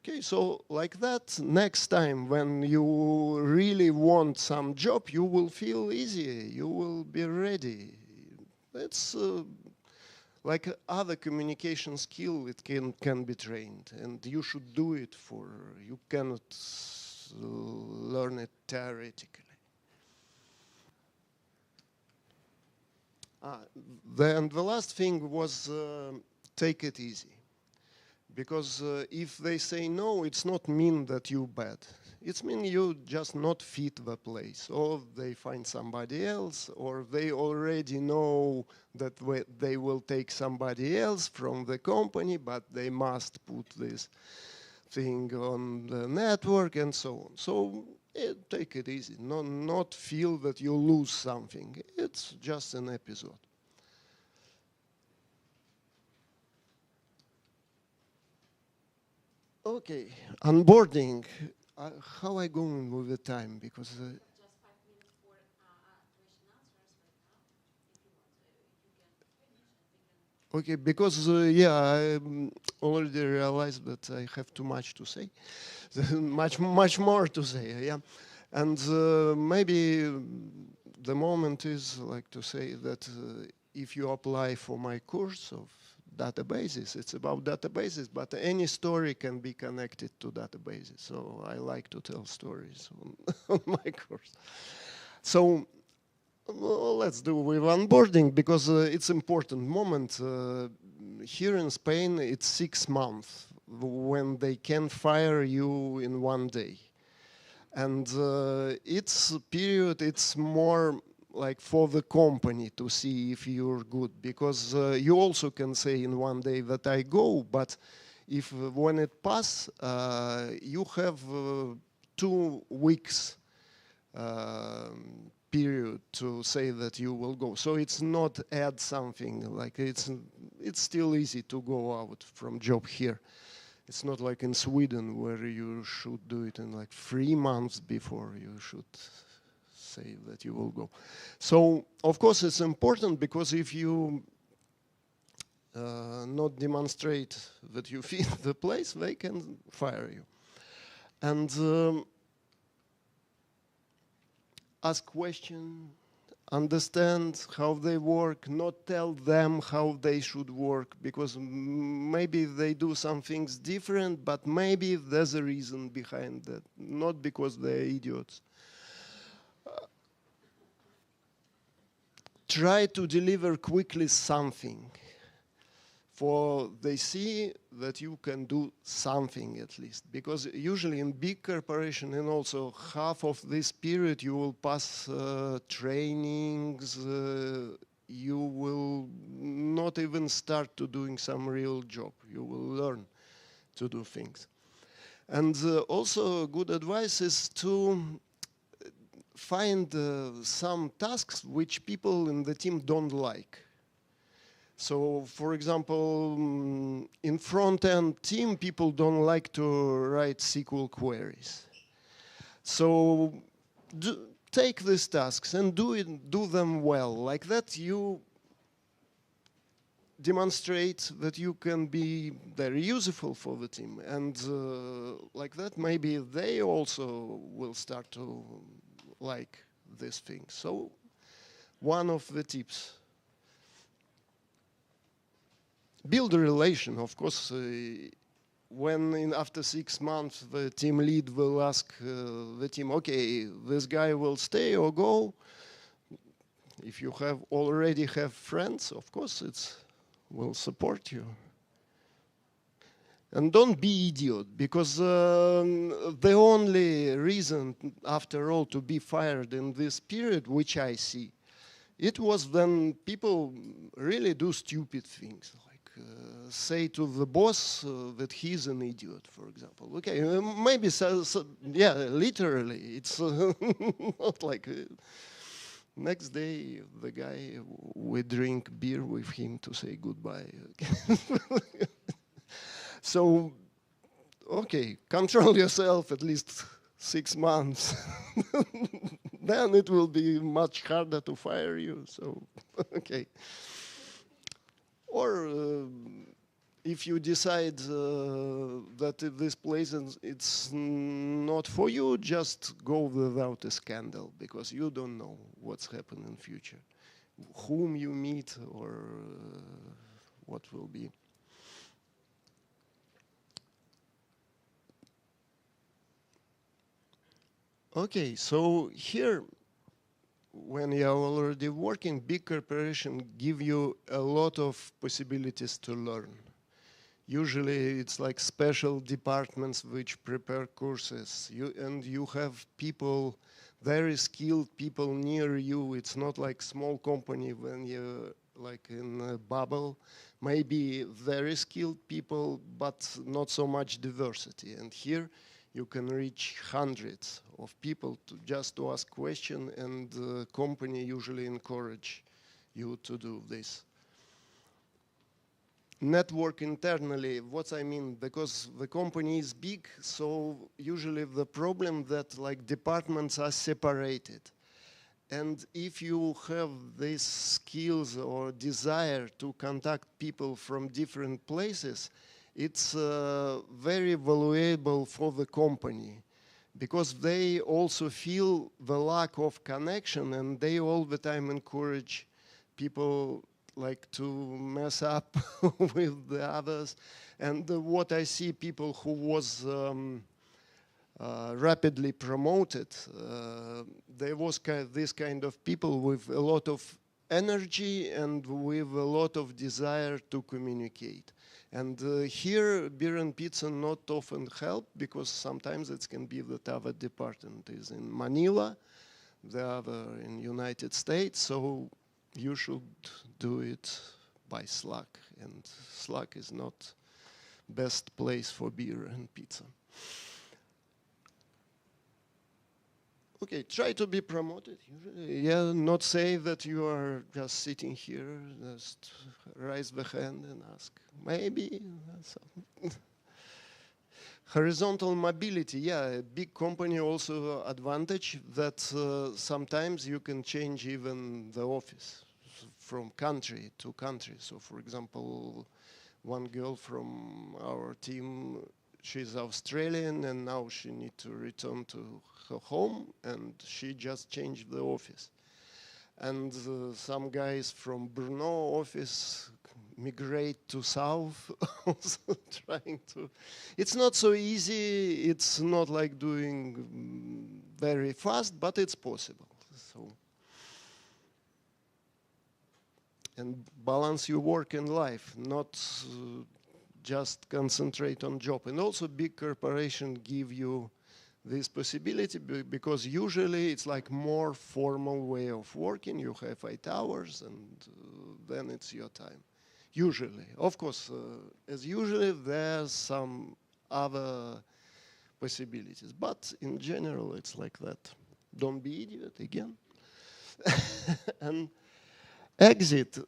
Okay, so like that, next time when you really want some job, you will feel easy, you will be ready. It's like other communication skill, it can be trained, and you should do it you cannot learn it theoretically. Then the last thing was take it easy. Because if they say no, it's not mean that you bad. It's mean you just not fit the place, or they find somebody else, or they already know that they will take somebody else from the company, but they must put this thing on the network and so on. So take it easy, not feel that you lose something. It's just an episode. Okay, onboarding. How I going with the time? Because Just 5 minutes for question answers right now. If you want to, you can finish and we can. okay, because yeah, I already realized that I have too much to say, much more to say. Yeah, and maybe the moment is like to say that if you apply for my course of databases, it's about databases, but any story can be connected to databases. So I like to tell stories on my course. So well, let's do with onboarding, because it's important moment. Here in Spain, it's 6 months when they can fire you in 1 day. And it's period, it's more like for the company to see if you're good, because you also can say in 1 day that I go, but if when it pass, you have 2 weeks period to say that you will go. So it's not add something, like it's still easy to go out from job here. It's not like in Sweden where you should do it in like 3 months before you should say that you will go. So of course it's important, because if you not demonstrate that you fit the place, they can fire you. And ask questions, understand how they work, not tell them how they should work, because maybe they do some things different, but maybe there's a reason behind that, not because they're idiots. Try to deliver quickly something, for they see that you can do something at least, because usually in big corporation, and also half of this period you will pass trainings, you will not even start to doing some real job, you will learn to do things. And also good advice is to find some tasks which people in the team don't like. So, for example, in front-end team, people don't like to write SQL queries. So, take these tasks and do them well. Like that, you demonstrate that you can be very useful for the team. And like that, maybe they also will start to like this thing. So, one of the tips. Build a relation, of course. When after 6 months the team lead will ask the team, okay, this guy will stay or go. If you already have friends, of course it will support you. And don't be idiot, because the only reason, after all, to be fired in this period, which I see, it was when people really do stupid things, like say to the boss that he's an idiot, for example. Okay, maybe, yeah, literally, it's not like... Next day, the guy, we drink beer with him to say goodbye. So okay, control yourself at least 6 months. Then it will be much harder to fire you, so, okay. Or if you decide that if this place it's not for you, just go without a scandal, because you don't know what's happening in future, whom you meet, or what will be. Okay, so here, when you're already working, big corporations give you a lot of possibilities to learn. Usually it's like special departments which prepare courses, and you have people, very skilled people near you. It's not like small company when you're like in a bubble. Maybe very skilled people, but not so much diversity. And here you can reach hundreds of people just to ask questions, and the company usually encourage you to do this. Network internally, what I mean, because the company is big, so usually the problem that like departments are separated. And if you have these skills or desire to contact people from different places, it's very valuable for the company, because they also feel the lack of connection, and they all the time encourage people like to mess up with the others. And what I see, people who was rapidly promoted, there was this kind of people with a lot of energy and with a lot of desire to communicate. And here, beer and pizza not often help, because sometimes it can be that other department is in Manila, the other in United States, so you should do it by Slack, and Slack is not best place for beer and pizza. Okay, try to be promoted. Yeah, not say that you are just sitting here, just raise the hand and ask. Maybe. Horizontal mobility, yeah, a big company also advantage that sometimes you can change even the office from country to country. So for example, one girl from our team, she's Australian, and now she needs to return to her home, and she just changed the office. And some guys from Brno office migrate to south, also trying to. It's not so easy. It's not like doing very fast, but it's possible. So, and balance your work and life, not just concentrate on job. And also big corporations give you this possibility, because usually it's like more formal way of working. You have 8 hours, and then it's your time. Usually, of course, as usually, there's some other possibilities, but in general, it's like that. Don't be idiot again. And exit.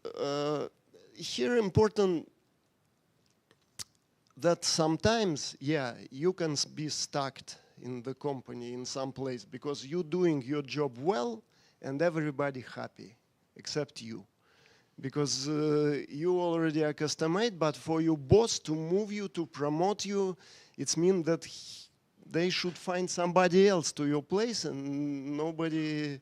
Here, important that sometimes, yeah, you can be stuck in the company in some place because you're doing your job well and everybody happy except you. Because you already are customized, but for your boss to move you, to promote you, it means that they should find somebody else to your place, and nobody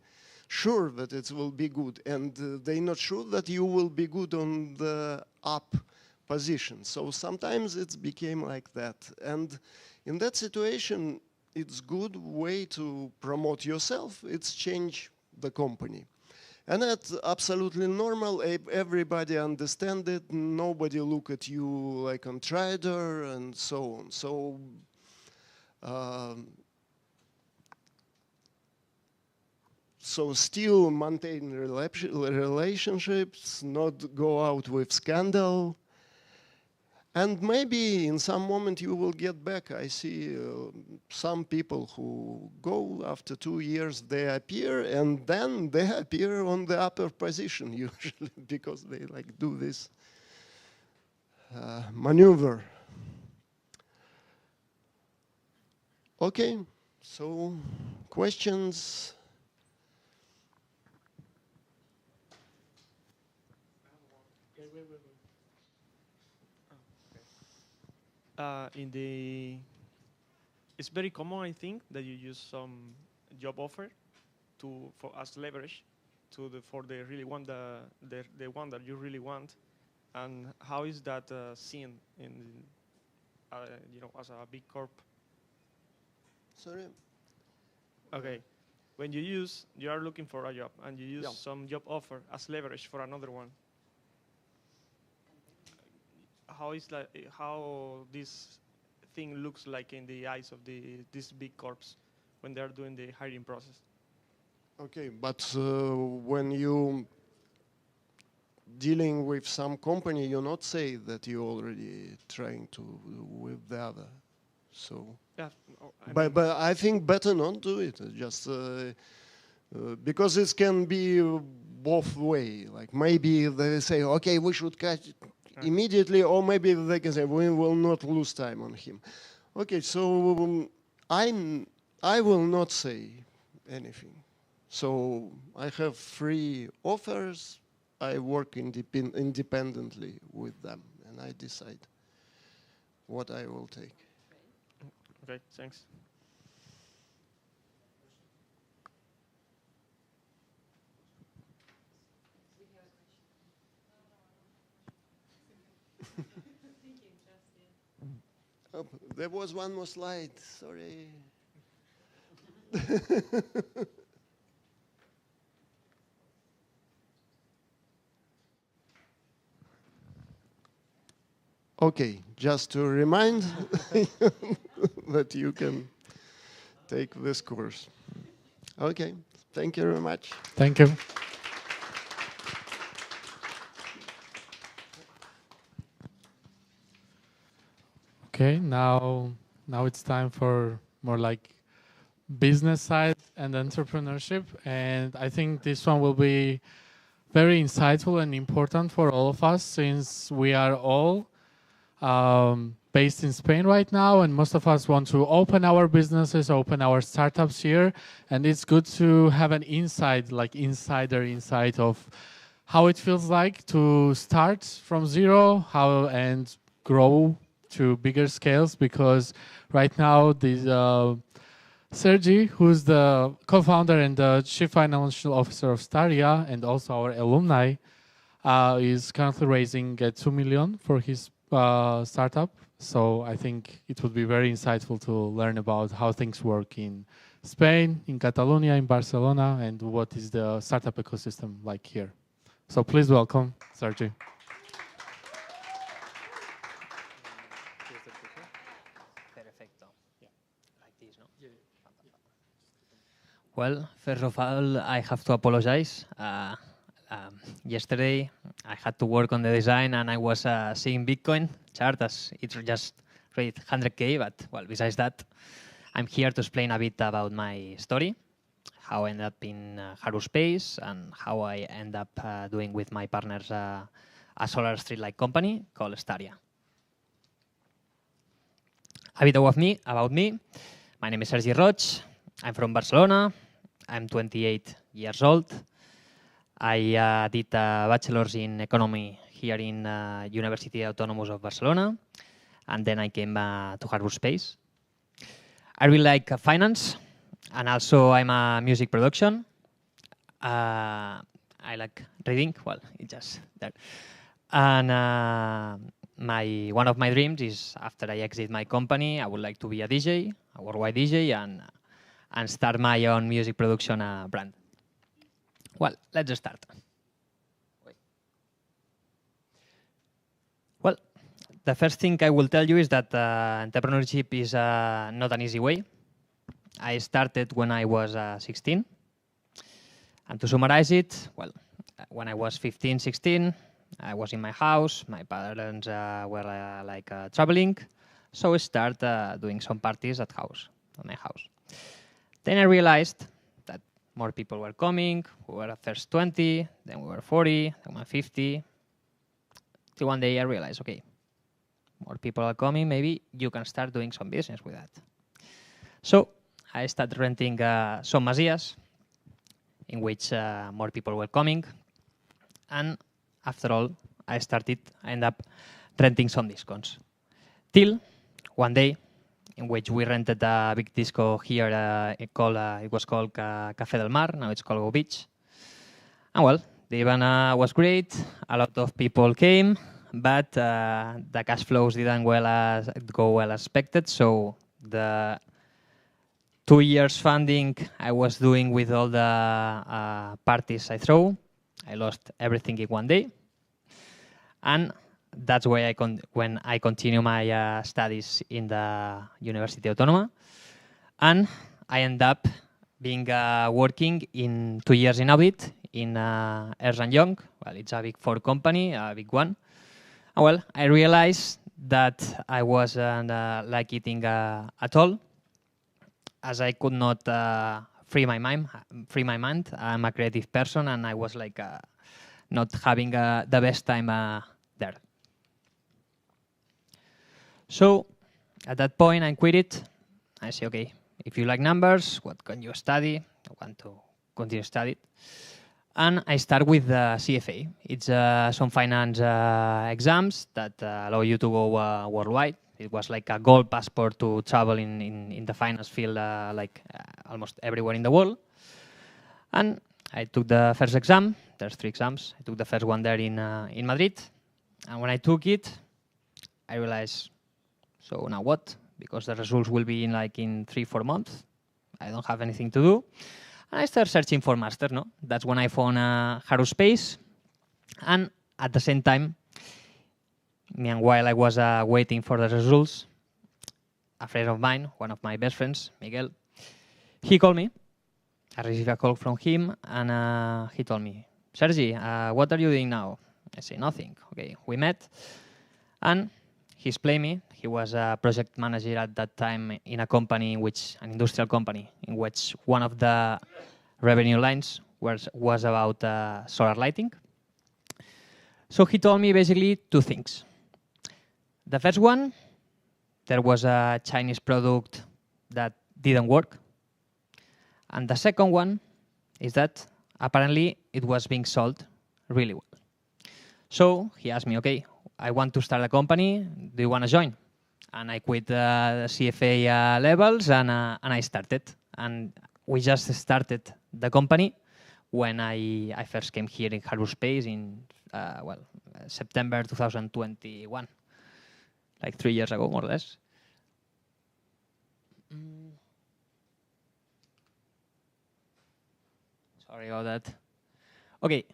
sure that it will be good. And they're not sure that you will be good on the up position. So sometimes it's became like that. And in that situation, it's good way to promote yourself. It's change the company. And that's absolutely normal. Everybody understands it. Nobody look at you like a trader and so on. So so still maintain relationships, not go out with scandal. And maybe in some moment you will get back. I see some people who go after 2 years, they appear, and then they appear on the upper position usually because they like do this maneuver. Okay, so questions? In the It's very common, I think, that you use some job offer for as leverage for the really one the one that you really want. And how is that seen in as a big corp? Sorry? Okay, when you are looking for a job and you use some job offer as leverage for another one. How this thing looks like in the eyes of these big corps when they are doing the hiring process? Okay, but when you dealing with some company, you not say that you already trying to with the other. So, Yeah, but I think better not do it. Just because it can be both way. Like maybe they say, okay, we should catch it immediately, or maybe they can say we will not lose time on him. Okay, so I will not say anything. So I have 3 offers. I work independently with them, and I decide what I will take. Okay, thanks. Oh, there was one more slide. Sorry. Okay, just to remind that you can take this course. Okay, thank you very much. Thank you. Okay, now it's time for more like business side and entrepreneurship, and I think this one will be very insightful and important for all of us since we are all based in Spain right now, and most of us want to open our businesses, open our startups here, and it's good to have an insider insight of how it feels like to start from zero, and grow to bigger scales. Because right now, Sergi, who's the co-founder and the chief financial officer of Staria, and also our alumni, is currently raising 2 million for his startup. So I think it would be very insightful to learn about how things work in Spain, in Catalonia, in Barcelona, and what is the startup ecosystem like here. So please welcome Sergi. Perfecto. Like this, no? Well, first of all, I have to apologize. Yesterday, I had to work on the design, and I was seeing Bitcoin chart as it's just rate 100K. But well, besides that, I'm here to explain a bit about my story, how I ended up in Harbour.Space, and how I end up doing with my partners a solar street-like company called Staria. A bit about me. My name is Sergi Roig. I'm from Barcelona. I'm 28 years old. I did a bachelor's in economy here in University Autonomous of Barcelona, and then I came to Harbour.Space. I really like finance, and also I'm a music production. I like reading. Well, it's just that. And one of my dreams is after I exit my company, I would like to be a DJ, a worldwide DJ, and start my own music production brand. Well, let's just start. Well, the first thing I will tell you is that entrepreneurship is not an easy way. I started when I was 16. And to summarize it, well, when I was 15, 16, I was in my house. My parents were traveling. So I started doing some parties at my house. Then I realized that more people were coming. We were at first 20, then we were 40, then we were 50. Till one day I realized, okay, more people are coming. Maybe you can start doing some business with that. So I started renting some masias in which more people were coming. And after all, I ended up renting some discos. Till one day, in which we rented a big disco here. It was called Café del Mar. Now it's called Go Beach. And well, the event was great. A lot of people came, but the cash flows didn't go well as expected. So the 2 years funding I was doing with all the parties I throw, I lost everything in one day. And that's why when I continue my studies in the University Autonoma. And I end up being working in 2 years in audit in Ernst & Young. Well, it's a big four company, a big one. And well, I realized that I wasn't like eating at all, as I could not free my mind. I'm a creative person, and I was like not having the best time there. So at that point, I quit it. I say, okay, if you like numbers, what can you study? I want to continue studying. And I start with the CFA. It's some finance exams that allow you to go worldwide. It was like a gold passport to travel in the finance field, almost everywhere in the world. And I took the first exam. There's 3 exams. I took the first one there in Madrid. And when I took it, I realized, so now what? Because the results will be in 3-4 months. I don't have anything to do. And I started searching for master. No, that's when I found Harbour.Space. And at the same time, meanwhile I was waiting for the results, a friend of mine, one of my best friends, Miguel, he called me. I received a call from him, and he told me, Sergi, what are you doing now? I say, nothing. Okay, we met, and he explained me. He was a project manager at that time in a company, an industrial company, in which one of the revenue lines was about solar lighting. So he told me basically 2 things. The first one, there was a Chinese product that didn't work. And the second one is that apparently it was being sold really well. So he asked me, okay, I want to start a company. Do you want to join? And I quit the CFA levels, and I started. And we just started the company when I first came here in Harbour.Space in September 2021, like 3 years ago, more or less. Sorry about that. Okay,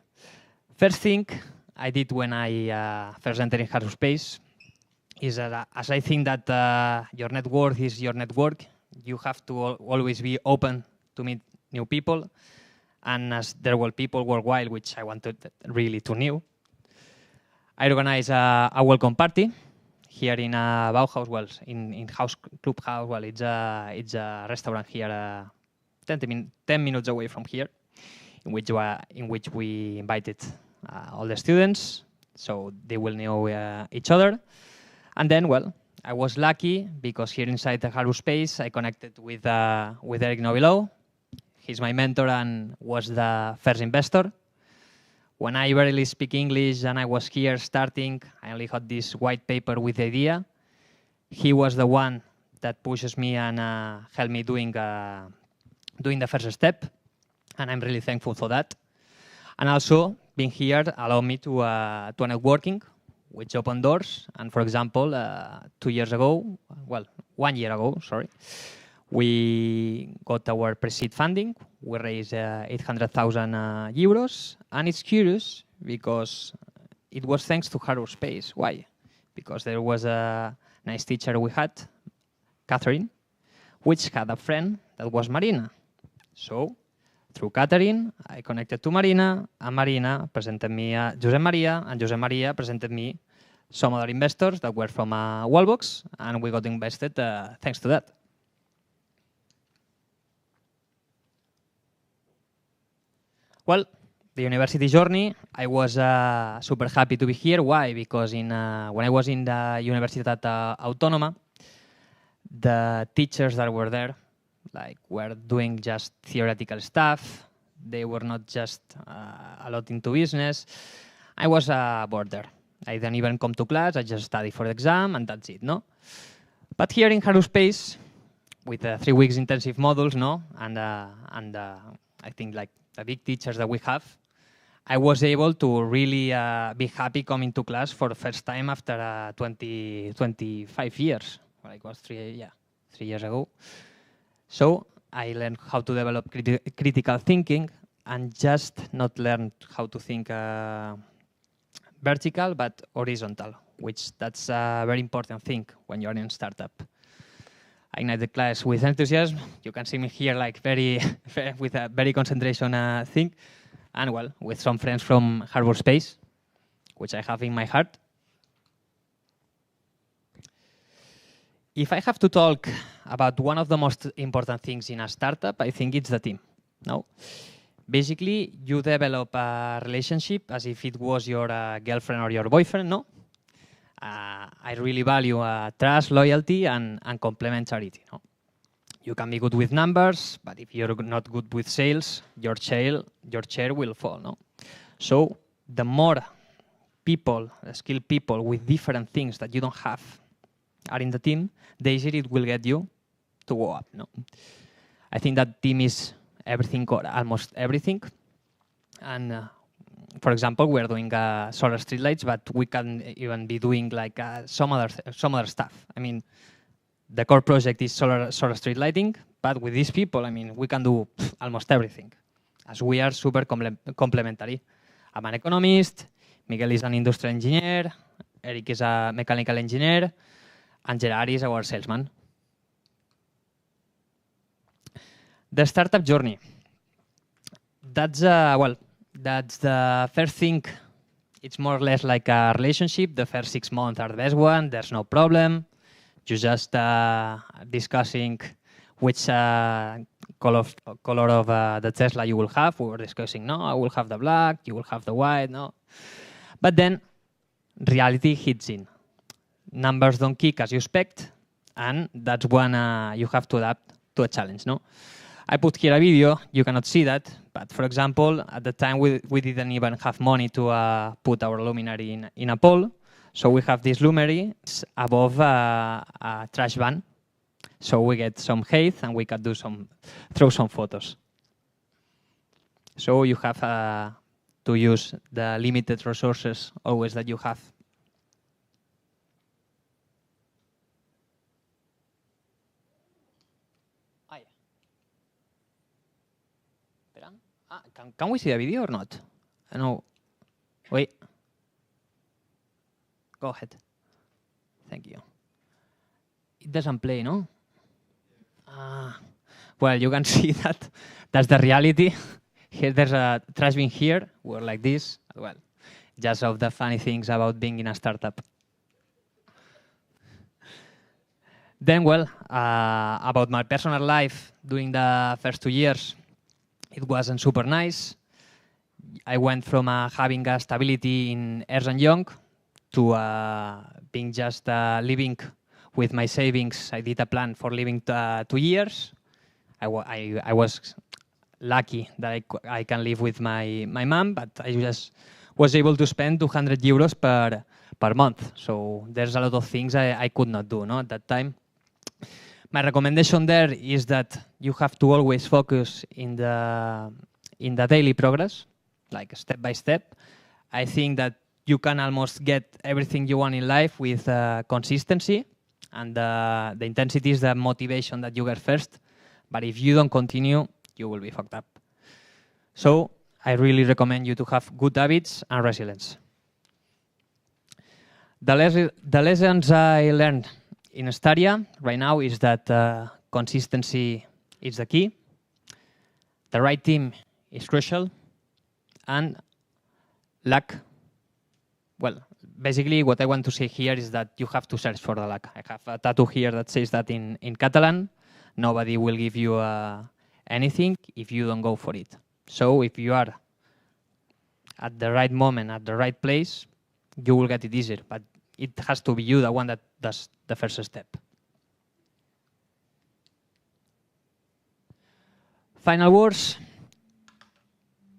first thing I did when I first entered in Harbour.Space is that as I think that your net worth is your network, you have to always be open to meet new people. And as there were people worldwide, which I wanted really to know, I organized a welcome party here in Bauhaus, well, in House Clubhouse. Well, it's a restaurant here, 10 minutes away from here, in which we invited all the students, so they will know each other. And then, well, I was lucky because here inside the Harbour.Space, I connected with Eric Novillo. He's my mentor and was the first investor. When I barely speak English and I was here starting, I only had this white paper with the idea. He was the one that pushes me and helped me doing the first step. And I'm really thankful for that. And also, being here allowed me to networking, which opened doors. And for example, 1 year ago, sorry, we got our pre-seed funding. We raised 800,000 euros. And it's curious because it was thanks to Harbour.Space. Why? Because there was a nice teacher we had, Catherine, which had a friend that was Marina. So through Catherine, I connected to Marina, and Marina presented me Josep Maria, and Josep Maria presented me some other investors that were from Wallbox, and we got invested thanks to that. Well, the university journey, I was super happy to be here. Why? Because when I was in the Universitat Autónoma, the teachers that were there like were doing just theoretical stuff. They were not just a lot into business. I was a boarder. I didn't even come to class. I just study for the exam, and that's it, no? But here in Harbour.Space, with 3 weeks intensive modules, no, and I think like the big teachers that we have, I was able to really be happy coming to class for the first time after 25 years. Well, it was 3 years ago. So I learned how to develop critical thinking and just not learn how to think vertical but horizontal, which that's a very important thing when you're in a startup. I ignite the class with enthusiasm. You can see me here like very with a very concentration thing, and well, with some friends from Harbour.Space, which I have in my heart. If I have to talk about one of the most important things in a startup, I think it's the team. No? Basically, you develop a relationship as if it was your girlfriend or your boyfriend, no? I really value trust, loyalty, and complementarity. No? You can be good with numbers, but if you're not good with sales, your chair will fall. No? So the more people, skilled people with different things that you don't have are in the team, the easier it will get you to go up. No? I think that team is everything or almost everything. And for example, we are doing solar streetlights, but we can even be doing like some other stuff. I mean, the core project is solar street lighting, but with these people, I mean, we can do almost everything, as we are super complementary. I'm an economist, Miguel is an industrial engineer, Eric is a mechanical engineer, and Gerard is our salesman. The startup journey. That's that's the first thing. It's more or less like a relationship. The first 6 months are the best one. There's no problem. You're just discussing which color of the Tesla you will have. We were discussing, no, I will have the black, you will have the white, no. But then reality hits in. Numbers don't kick as you expect, and that's when you have to adapt to a challenge, no? I put here a video. You cannot see that, but for example, at the time we didn't even have money to put our luminary in a pole. So we have this luminary above a trash van. So we get some height and we can throw some photos. So you have to use the limited resources always that you have. Can we see the video or not? No. Wait. Go ahead. Thank you. It doesn't play, no? Well, you can see that. That's the reality. Here, there's a trash bin here. We're like this. Well, just of the funny things about being in a startup. Then, well, about my personal life during the first 2 years, it wasn't super nice. I went from having a stability in Ernst & Young to being just living with my savings. I did a plan for living 2 years. I was lucky that I can live with my mom, but I just was able to spend 200 euros per month. So there's a lot of things I could not do, no, at that time. My recommendation there is that you have to always focus in the daily progress, like step by step. I think that you can almost get everything you want in life with consistency, and the intensity is the motivation that you get first. But if you don't continue, you will be fucked up. So I really recommend you to have good habits and resilience. The lessons I learned in Stadia right now is that consistency is the key. The right team is crucial. And luck, well, basically what I want to say here is that you have to search for the luck. I have a tattoo here that says that in Catalan. Nobody will give you anything if you don't go for it. So if you are at the right moment, at the right place, you will get it easier. But it has to be you, the one that does the first step. Final words.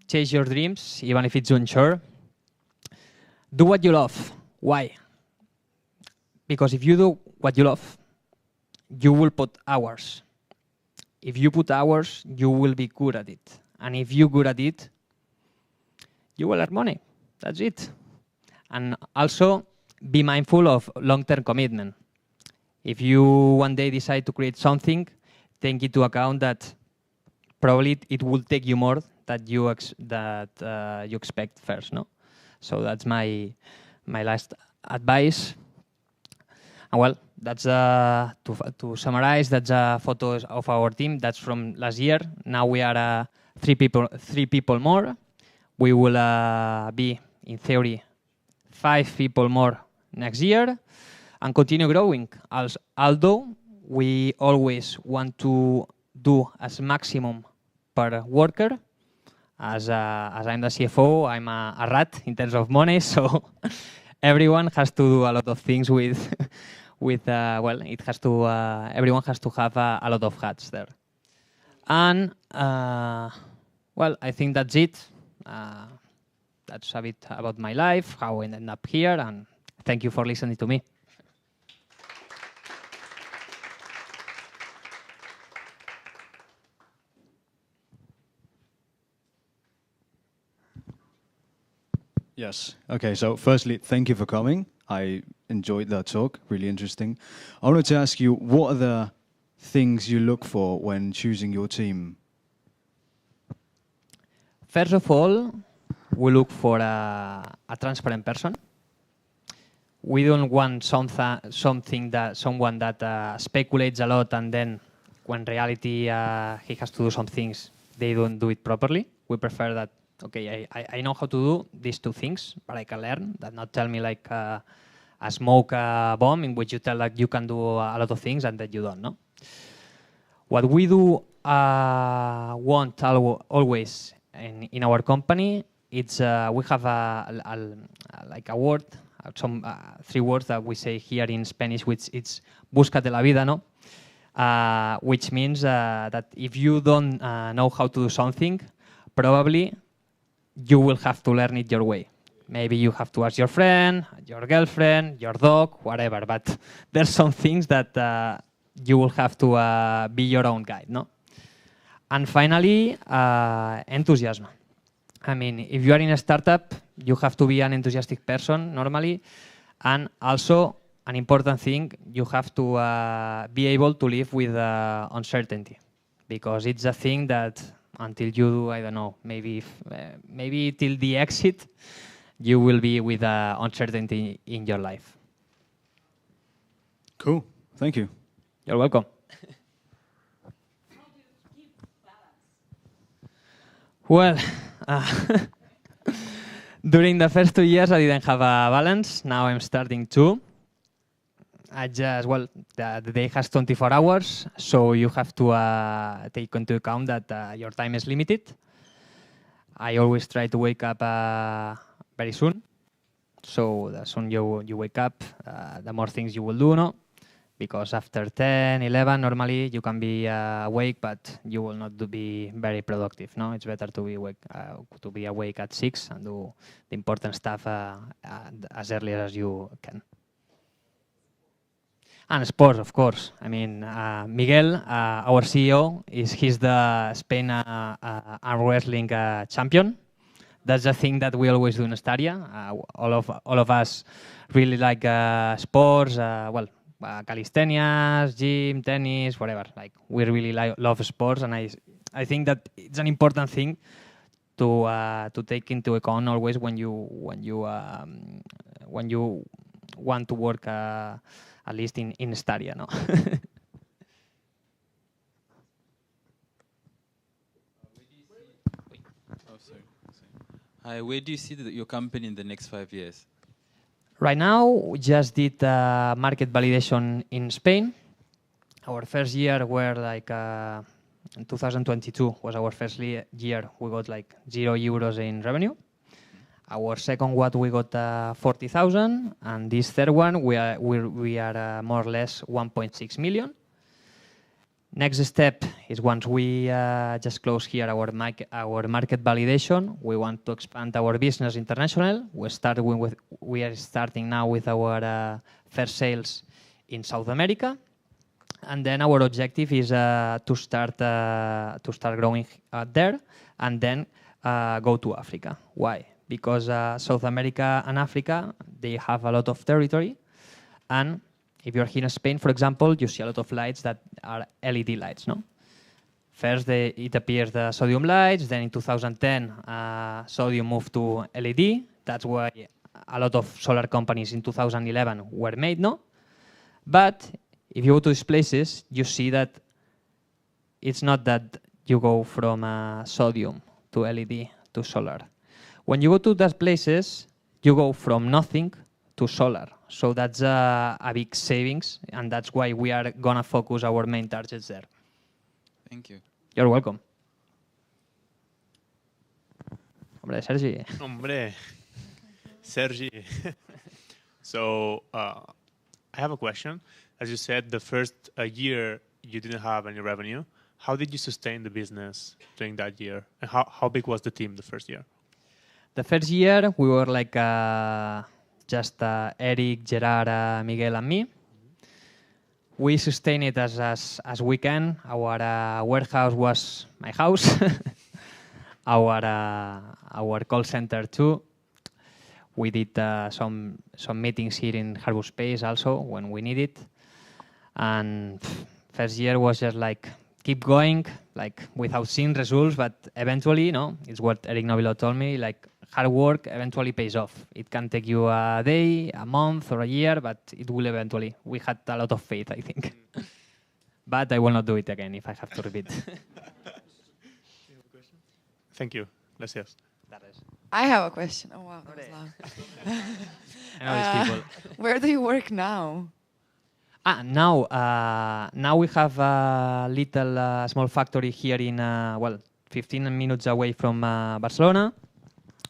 Chase your dreams, even if it's unsure. Do what you love. Why? Because if you do what you love, you will put hours. If you put hours, you will be good at it. And if you're good at it, you will earn money. That's it. And also, be mindful of long-term commitment. If you one day decide to create something, take into account that probably it will take you more that you expect first. No, so that's my last advice. And well, that's to summarize. That's photos of our team. That's from last year. Now we are 3 people more. We will be, in theory, 5 people more next year, and continue growing. Although we always want to do as maximum per worker. As I'm the CFO, I'm a rat in terms of money, so everyone has to do a lot of things with well, it has to. Everyone has to have a lot of hats there. And well, I think that's it. That's a bit about my life, how I ended up here, and thank you for listening to me. Yes. Okay. So firstly, thank you for coming. I enjoyed that talk. Really interesting. I wanted to ask you, what are the things you look for when choosing your team? First of all, we look for a transparent person. We don't want someone that speculates a lot and then, when reality he has to do some things, they don't do it properly. We prefer that. Okay, I know how to do these 2 things, but I can learn. That not tell me like a smoke bomb in which you tell that you can do a lot of things and that you don't. No. What we do want always in our company, it's we have like a word, some 3 words that we say here in Spanish, which it's búscate la vida, no? Which means that if you don't know how to do something, probably you will have to learn it your way. Maybe you have to ask your friend, your girlfriend, your dog, whatever. But there's some things that you will have to be your own guide, no? And finally, enthusiasm. I mean, if you are in a startup, you have to be an enthusiastic person normally. And also, an important thing, you have to be able to live with uncertainty. Because it's a thing that until you, I don't know, maybe till the exit, you will be with uncertainty in your life. Cool. Thank you. You're welcome. Well, during the first 2 years, I didn't have a balance. Now I'm starting to. The day has 24 hours, so you have to take into account that your time is limited. I always try to wake up very soon. So the soon you wake up, the more things you will do, no? Because after 10, 11, normally you can be awake, but you will not be very productive, no? It's better to be awake at 6 and do the important stuff as early as you can. And sports, of course. I mean, Miguel, our CEO, he's the Spain arm wrestling champion. That's the thing that we always do in Stadia. All of us really like sports. Calisthenics, gym, tennis, whatever. Like we really love sports, and I think that it's an important thing to take into account always when you want to work at least in Stadia, no. Hi, where do you see your company in the next 5 years? Right now, we just did market validation in Spain. Our first year were like, in 2022 was our first year. We got like €0 in revenue. Our second one, we got 40,000. And this third one, we are more or less 1.6 million. Next step is once we just close here our market validation, we want to expand our business international. We are starting now with our first sales in South America, and then our objective is to start growing there, and then go to Africa. Why? Because South America and Africa, they have a lot of territory, and if you're here in Spain, for example, you see a lot of lights that are LED lights, no? First, it appears the sodium lights. Then in 2010, sodium moved to LED. That's why a lot of solar companies in 2011 were made, no? But if you go to these places, you see that it's not that you go from sodium to LED to solar. When you go to those places, you go from nothing to solar. So that's a big savings, and that's why we are going to focus our main targets there. Thank you. You're welcome. Hombre, Sergi. Hombre, Sergi. So I have a question. As you said, the first year you didn't have any revenue. How did you sustain the business during that year? And how big was the team the first year? The first year, we were like just Eric, Gerard, Miguel, and me. We sustained it as we can. Our warehouse was my house. Our call center too. We did some meetings here in Harbour.Space also when we need it. And first year was just like keep going, like without seeing results, but eventually, no, it's what Eric Novillo told me, like hard work eventually pays off. It can take you a day, a month, or a year, but it will eventually. We had a lot of faith, I think. But I will not do it again if I have to repeat. Thank you. Gracias. I have a question. Oh, wow, that was loud. I know these people. Where do you work now? Now we have a little small factory here in, 15 minutes away from Barcelona.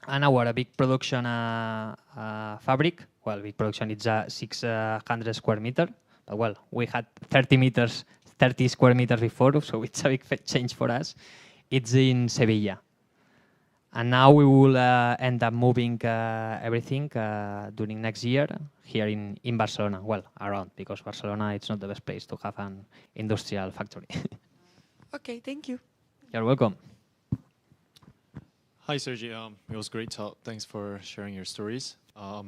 And our big production fabric, big production, it's 600 square meter. But we had 30 square meters before, so it's a big change for us. It's in Sevilla. And now we will end up moving everything during next year here in Barcelona. Well, around, because Barcelona, it's not the best place to have an industrial factory. Okay, thank you. You're welcome. Hi, Sergi. It was great talk. Thanks for sharing your stories. I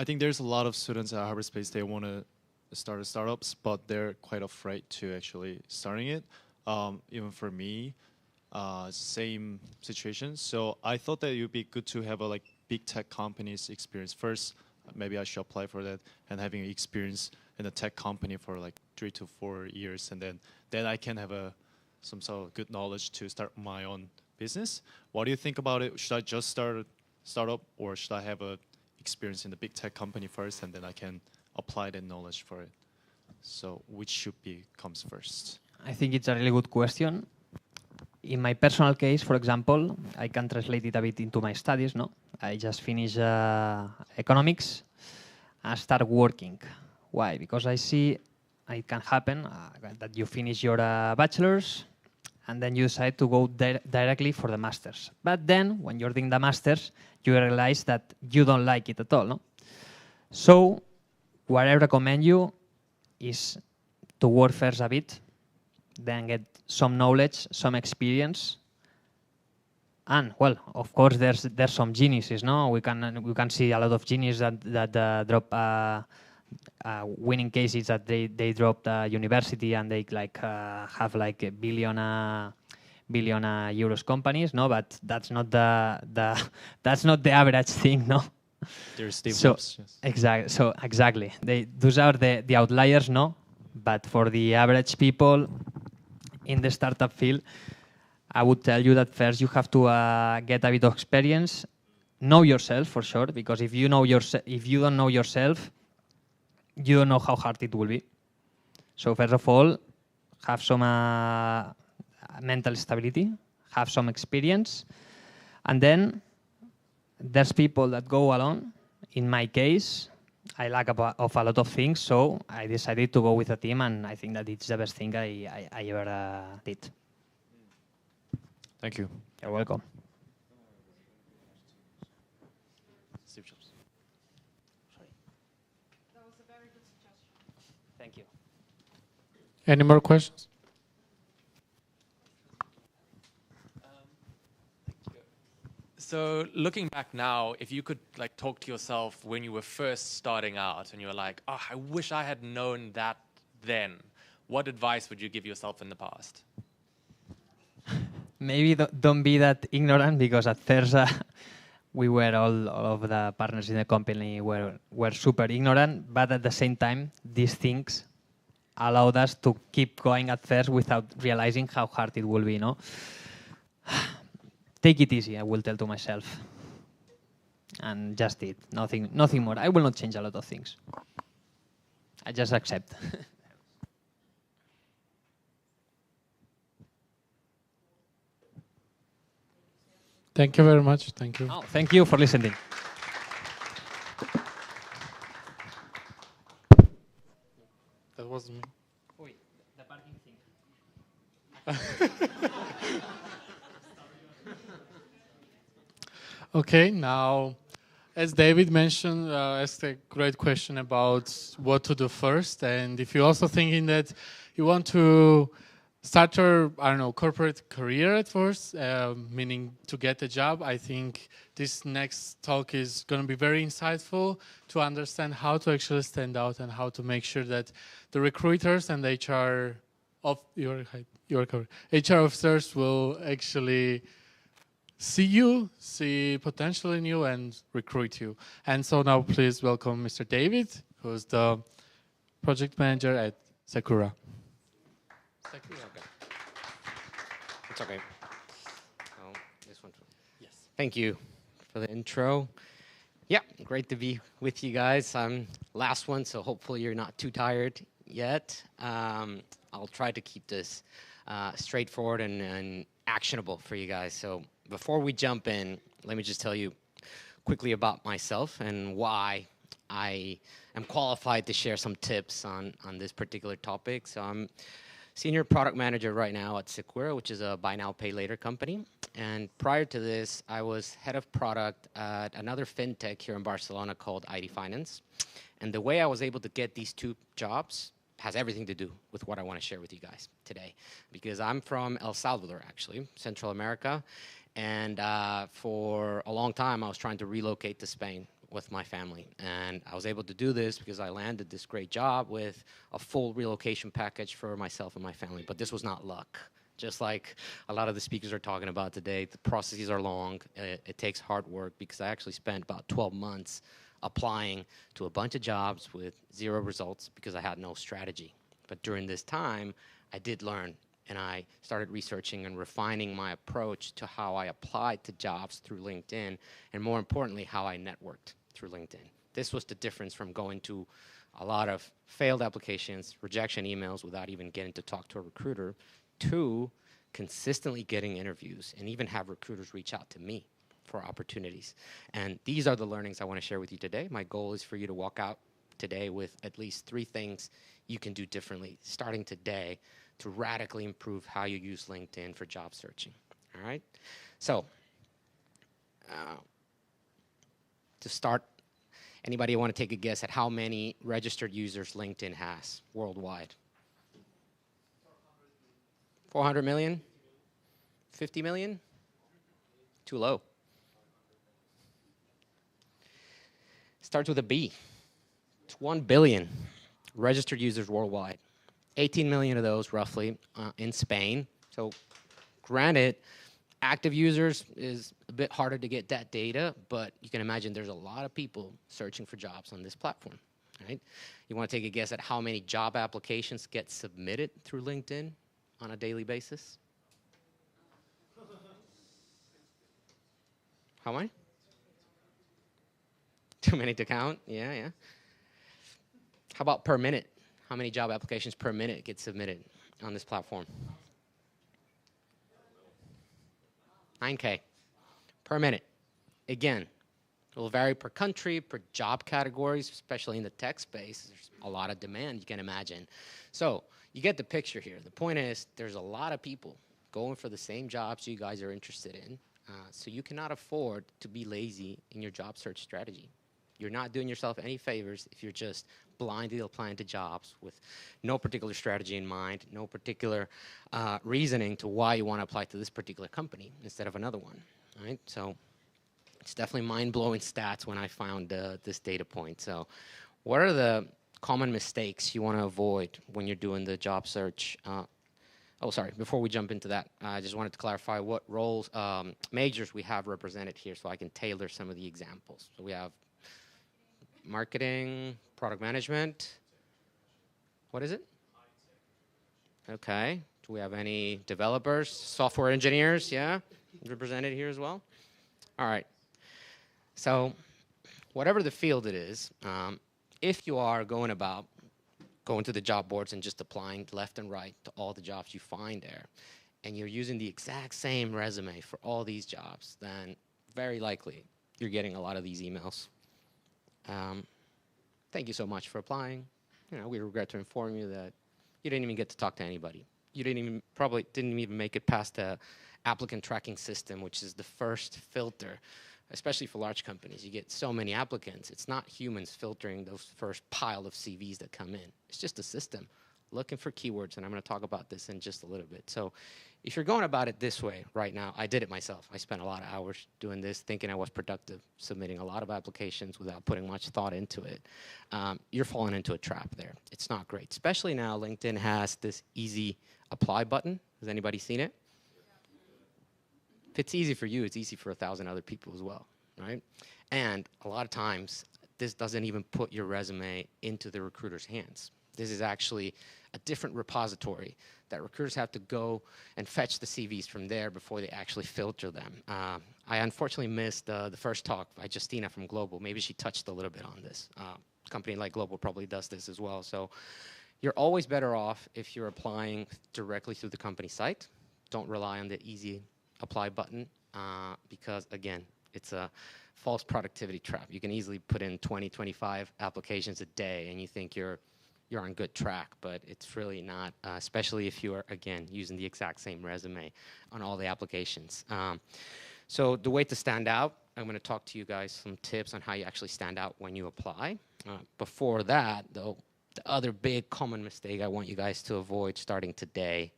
think there's a lot of students at Harbour.Space, they want to start startups, but they're quite afraid to actually starting it. Even for me, same situation. So I thought that it would be good to have a big tech companies experience first. Maybe I should apply for that and having experience in a tech company for 3 to 4 years, and then I can have some sort of good knowledge to start my own business. What do you think about it? Should I just start a startup, or should I have a experience in the big tech company first, and then I can apply that knowledge for it? So which comes first? I think it's a really good question. In my personal case, for example, I can translate it a bit into my studies. No, I just finished economics and start working. Why? Because I see it can happen that you finish your bachelor's and then you decide to go directly for the master's. But then, when you're doing the master's, you realize that you don't like it at all. No? So, what I recommend you is to work first a bit, then get some knowledge, some experience, and of course, there's some geniuses. No, we can see a lot of geniuses that drop winning cases that they dropped university and they have a billion euros companies. No, but that's not that's not the average thing. No. There's Steve Jobs. Yes. Exactly. Those are the outliers. No, but for the average people in the startup field, I would tell you that first you have to get a bit of experience, know yourself for sure, because if you don't know yourself, you don't know how hard it will be. So first of all, have some mental stability, have some experience, and then there's people that go alone. In my case, I lack of a lot of things, so I decided to go with a team, and I think that it's the best thing I ever did. Thank you. You're welcome. Steve Jobs. Thank you. Any more questions? So looking back now, if you could like talk to yourself when you were first starting out and you were like, oh, I wish I had known that then, what advice would you give yourself in the past? Maybe don't be that ignorant, because at first we were all of the partners in the company were super ignorant, but at the same time, these things allowed us to keep going at first without realizing how hard it will be, no? Take it easy, I will tell to myself. And just it, nothing more. I will not change a lot of things. I just accept. Thank you very much. Thank you. Oh, thank you for listening. That wasn't me. Wait, the parking thing. Okay, now, as David mentioned, asked a great question about what to do first. And if you're also thinking that you want to start your, I don't know, corporate career at first, meaning to get a job, I think this next talk is going to be very insightful to understand how to actually stand out and how to make sure that the recruiters and HR of your HR officers will actually see potential in you and recruit you. And so now please welcome Mr. David, who's the project manager at Sakura. Okay. It's okay. Oh, this one. Yes. Thank you for the intro. Yeah, great to be with you guys. I'm last one, so hopefully you're not too tired yet. I'll try to keep this straightforward and actionable for you guys. So before we jump in, let me just tell you quickly about myself and why I am qualified to share some tips on this particular topic. So I'm senior product manager right now at Sakura, which is a buy now, pay later company. And prior to this, I was head of product at another fintech here in Barcelona called ID Finance. And the way I was able to get these two jobs has everything to do with what I want to share with you guys today. Because I'm from El Salvador, actually, Central America. And for a long time, I was trying to relocate to Spain with my family. And I was able to do this because I landed this great job with a full relocation package for myself and my family. But this was not luck. Just like a lot of the speakers are talking about today, the processes are long. It takes hard work, because I actually spent about 12 months applying to a bunch of jobs with 0 results because I had no strategy. But during this time, I did learn, and I started researching and refining my approach to how I applied to jobs through LinkedIn, and more importantly, how I networked through LinkedIn. This was the difference from going to a lot of failed applications, rejection emails without even getting to talk to a recruiter, to consistently getting interviews and even have recruiters reach out to me for opportunities. And these are the learnings I want to share with you today. My goal is for you to walk out today with at least 3 things you can do differently starting today to radically improve how you use LinkedIn for job searching. All right? So, to start, anybody want to take a guess at how many registered users LinkedIn has worldwide? 400 million? 50 million? Too low. Starts with a B. It's 1 billion registered users worldwide. 18 million of those, roughly, in Spain. So, granted, active users is a bit harder to get that data, but you can imagine there's a lot of people searching for jobs on this platform, right? You want to take a guess at how many job applications get submitted through LinkedIn on a daily basis? How many? Too many to count? Yeah. How about per minute? How many job applications per minute get submitted on this platform? 9K per minute. Again, It will vary per country, per job categories, especially in the tech space. There's a lot of demand, you can imagine. So you get the picture here. The point is there's a lot of people going for the same jobs you guys are interested in. So you cannot afford to be lazy in your job search strategy. You're not doing yourself any favors if you're just blindly applying to jobs with no particular strategy in mind, no particular reasoning to why you want to apply to this particular company instead of another one, right? So it's definitely mind-blowing stats when I found this data point. So what are the common mistakes you want to avoid when you're doing the job search? Oh, sorry, before we jump into that, I just wanted to clarify what roles, majors we have represented here so I can tailor some of the examples. So we have marketing, product management. What is it? Okay. Do we have any developers, software engineers? Yeah, represented here as well. All right. So whatever the field it is, if you are going to the job boards and just applying left and right to all the jobs you find there, and you're using the exact same resume for all these jobs, then very likely you're getting a lot of these emails. Thank you so much for applying. You know, we regret to inform you that you didn't even get to talk to anybody. You probably didn't even make it past the applicant tracking system, which is the first filter, especially for large companies. You get so many applicants. It's not humans filtering those first pile of CVs that come in. It's just a system looking for keywords, and I'm going to talk about this in just a little bit. So if you're going about it this way right now, I did it myself. I spent a lot of hours doing this, thinking I was productive, submitting a lot of applications without putting much thought into it. You're falling into a trap there. It's not great, especially now LinkedIn has this easy apply button. Has anybody seen it? If it's easy for you, it's easy for 1,000 other people as well, right? And a lot of times, this doesn't even put your resume into the recruiter's hands. This is actually a different repository that recruiters have to go and fetch the CVs from there before they actually filter them. I unfortunately missed the first talk by Justina from Global. Maybe she touched a little bit on this. A company like Global probably does this as well. So you're always better off if you're applying directly through the company site. Don't rely on the easy apply button because, again, it's a false productivity trap. You can easily put in 20, 25 applications a day and you think you're on good track, but it's really not, especially if you are, again, using the exact same resume on all the applications. So the way to stand out, I'm going to talk to you guys some tips on how you actually stand out when you apply. Before that, though, the other big common mistake I want you guys to avoid starting today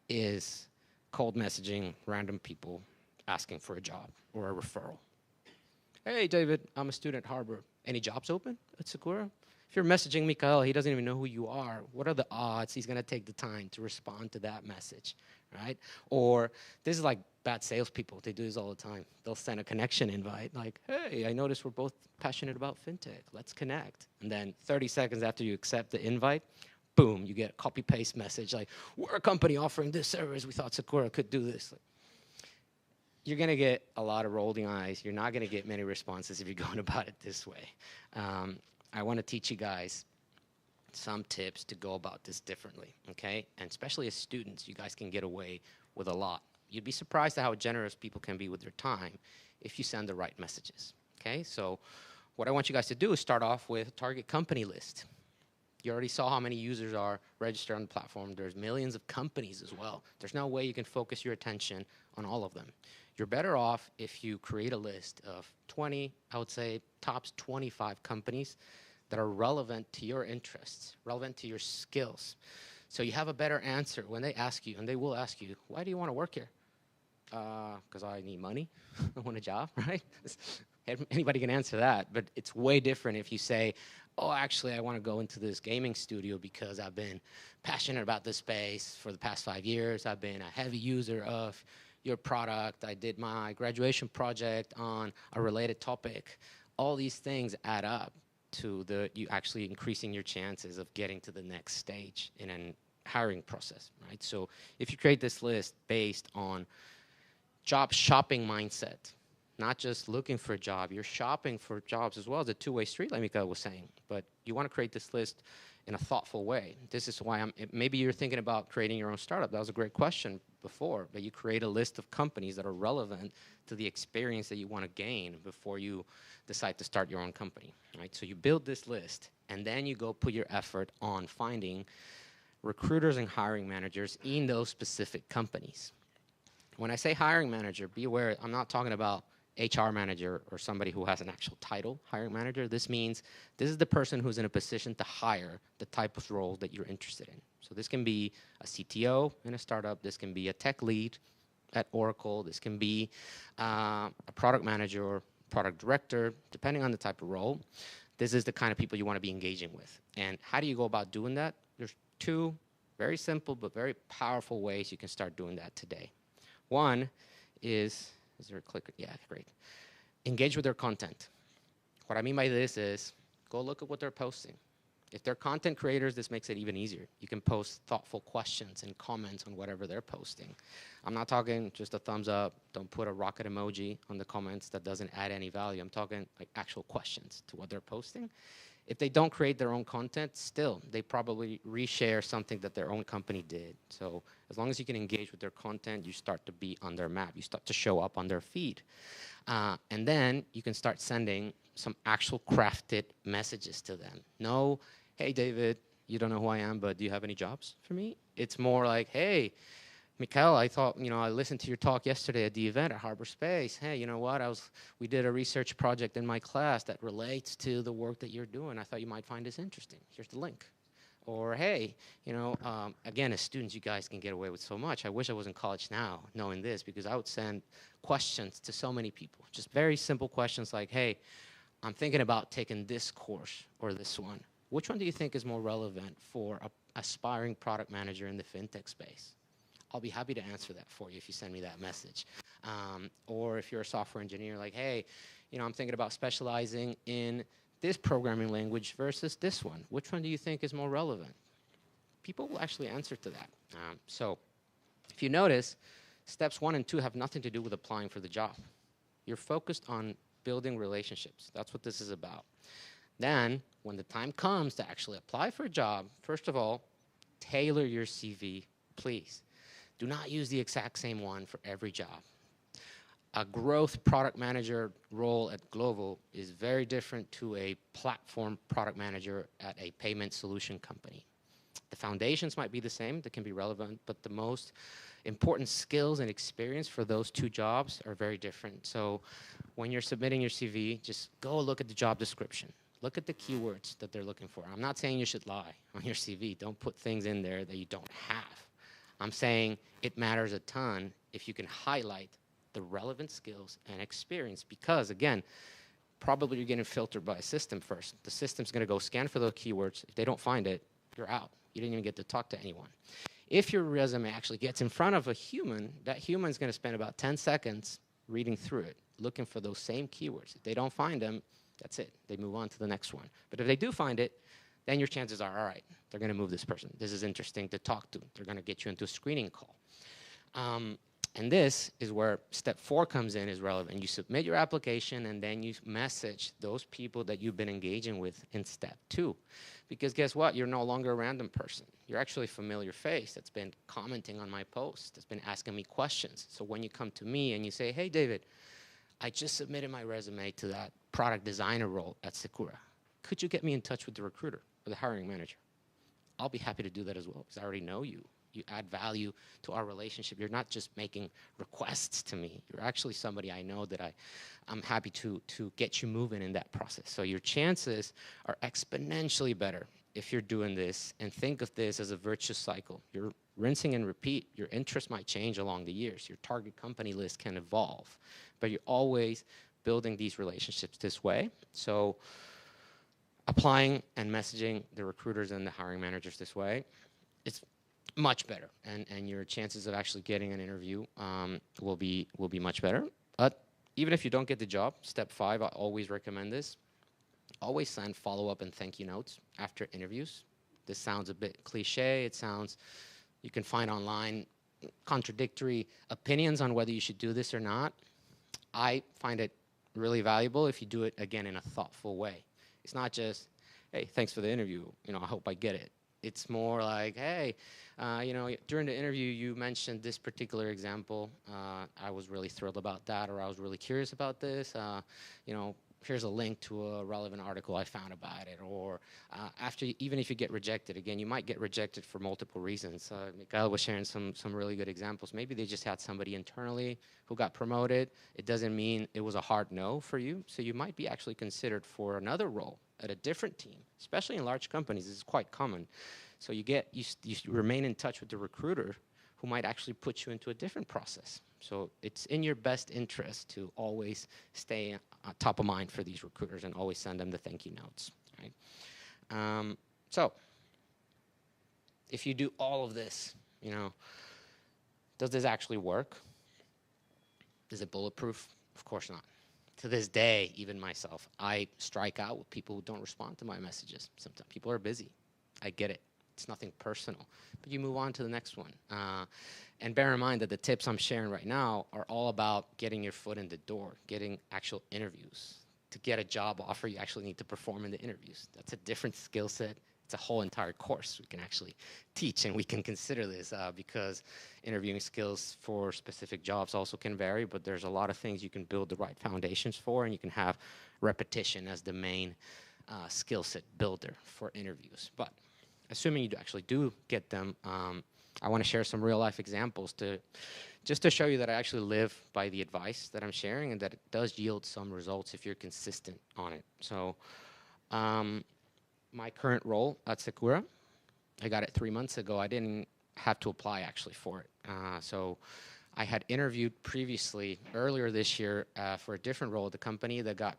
is cold messaging random people asking for a job or a referral. Hey, David, I'm a student at Harbor. Any jobs open at Sakura? If you're messaging Mikael, he doesn't even know who you are. What are the odds he's going to take the time to respond to that message, right? Or this is like bad salespeople. They do this all the time. They'll send a connection invite like, hey, I noticed we're both passionate about fintech. Let's connect. And then 30 seconds after you accept the invite, boom, you get a copy-paste message like, we're a company offering this service. We thought Sakura could do this. You're going to get a lot of rolling eyes. You're not going to get many responses if you're going about it this way. I want to teach you guys some tips to go about this differently, okay? And especially as students, you guys can get away with a lot. You'd be surprised at how generous people can be with their time if you send the right messages, okay? So what I want you guys to do is start off with a target company list. You already saw how many users are registered on the platform. There's millions of companies as well. There's no way you can focus your attention on all of them. You're better off if you create a list of 20, I would say tops 25 companies that are relevant to your interests, relevant to your skills. So you have a better answer when they ask you, and they will ask you, why do you want to work here? Because I need money. I want a job, right? Anybody can answer that, but it's way different if you say, oh, actually, I want to go into this gaming studio because I've been passionate about this space for the past 5 years. I've been a heavy user of your product. I did my graduation project on a related topic. All these things add up to you actually increasing your chances of getting to the next stage in a hiring process, right? So if you create this list based on job shopping mindset, not just looking for a job, you're shopping for jobs as well as a two-way street, like Mika was saying. But you want to create this list in a thoughtful way. This is why maybe you're thinking about creating your own startup. That was a great question. before, but you create a list of companies that are relevant to the experience that you want to gain before you decide to start your own company, right? So you build this list, and then you go put your effort on finding recruiters and hiring managers in those specific companies. When I say hiring manager, be aware, I'm not talking about HR manager or somebody who has an actual title, hiring manager. This means this is the person who's in a position to hire the type of role that you're interested in. So this can be a CTO in a startup. This can be a tech lead at Oracle. This can be a product manager or product director, depending on the type of role. This is the kind of people you want to be engaging with. And how do you go about doing that? There's two very simple but very powerful ways you can start doing that today. One is there a clicker? Yeah, great. Engage with their content. What I mean by this is go look at what they're posting. If they're content creators, this makes it even easier. You can post thoughtful questions and comments on whatever they're posting. I'm not talking just a thumbs up, don't put a rocket emoji on the comments that doesn't add any value. I'm talking like actual questions to what they're posting. If they don't create their own content, still, they probably reshare something that their own company did. So as long as you can engage with their content, you start to be on their map. You start to show up on their feed. And then you can start sending some actual crafted messages to them. No, hey, David, you don't know who I am, but do you have any jobs for me? It's more like, hey, Mikhail, I thought, I listened to your talk yesterday at the event at Harbour.Space. Hey, you know what? We did a research project in my class that relates to the work that you're doing. I thought you might find this interesting. Here's the link. Or, hey, again, as students, you guys can get away with so much. I wish I was in college now knowing this, because I would send questions to so many people. Just very simple questions like, hey, I'm thinking about taking this course or this one. Which one do you think is more relevant for an aspiring product manager in the fintech space? I'll be happy to answer that for you if you send me that message. Or if you're a software engineer, like, hey, I'm thinking about specializing in this programming language versus this one. Which one do you think is more relevant? People will actually answer to that. So if you notice, steps 1 and 2 have nothing to do with applying for the job. You're focused on building relationships. That's what this is about. Then, when the time comes to actually apply for a job, first of all, tailor your CV, please. Do not use the exact same one for every job. A growth product manager role at Glovo is very different to a platform product manager at a payment solution company. The foundations might be the same, that can be relevant, but the most important skills and experience for those two jobs are very different. So when you're submitting your CV, just go look at the job description. Look at the keywords that they're looking for. I'm not saying you should lie on your CV. Don't put things in there that you don't have. I'm saying it matters a ton if you can highlight the relevant skills and experience, because again, probably you're getting filtered by a system first. The system's going to go scan for those keywords. If they don't find it, you're out. You didn't even get to talk to anyone. If your resume actually gets in front of a human, that human's going to spend about 10 seconds reading through it, looking for those same keywords. If they don't find them, that's it. They move on to the next one. But if they do find it, then your chances are, all right, they're going to move this person. This is interesting to talk to. They're going to get you into a screening call. And this is where step 4 comes in, is relevant. You submit your application, and then you message those people that you've been engaging with in step 2. Because guess what? You're no longer a random person. You're actually a familiar face that's been commenting on my posts, that's been asking me questions. So when you come to me and you say, hey, David, I just submitted my resume to that product designer role at Sakura. Could you get me in touch with the recruiter or the hiring manager? I'll be happy to do that as well, because I already know you. You add value to our relationship. You're not just making requests to me. You're actually somebody I know that I'm happy to get you moving in that process. So your chances are exponentially better if you're doing this, and think of this as a virtuous cycle. You're rinsing and repeat. Your interests might change along the years. Your target company list can evolve, but you're always building these relationships this way. So applying and messaging the recruiters and the hiring managers this way, it's much better, and your chances of actually getting an interview will be much better. But even if you don't get the job, step 5, I always recommend this. Always send follow-up and thank you notes after interviews. This sounds a bit cliche. It sounds, you can find online contradictory opinions on whether you should do this or not. I find it really valuable if you do it, again, in a thoughtful way. It's not just, hey, thanks for the interview, I hope I get it. It's more like, hey, during the interview, you mentioned this particular example. I was really thrilled about that, or I was really curious about this. Here's a link to a relevant article I found about it. Or even if you get rejected, again, you might get rejected for multiple reasons. Mikael was sharing some really good examples. Maybe they just had somebody internally who got promoted. It doesn't mean it was a hard no for you. So you might be actually considered for another role at a different team, especially in large companies. This is quite common. So you remain in touch with the recruiter who might actually put you into a different process. So it's in your best interest to always stay top of mind for these recruiters and always send them the thank you notes. Right? So if you do all of this, does this actually work? Is it bulletproof? Of course not. To this day, even myself, I strike out with people who don't respond to my messages. Sometimes people are busy. I get it. It's nothing personal. But you move on to the next one. And bear in mind that the tips I'm sharing right now are all about getting your foot in the door, getting actual interviews. To get a job offer, you actually need to perform in the interviews. That's a different skill set. It's a whole entire course we can actually teach, and we can consider this because interviewing skills for specific jobs also can vary, but there's a lot of things you can build the right foundations for, and you can have repetition as the main skill set builder for interviews. But assuming you actually do get them, I want to share some real life examples just to show you that I actually live by the advice that I'm sharing and that it does yield some results if you're consistent on it. So my current role at Sakura, I got it 3 months ago. I didn't have to apply actually for it. So I had interviewed previously earlier this year for a different role at the company that got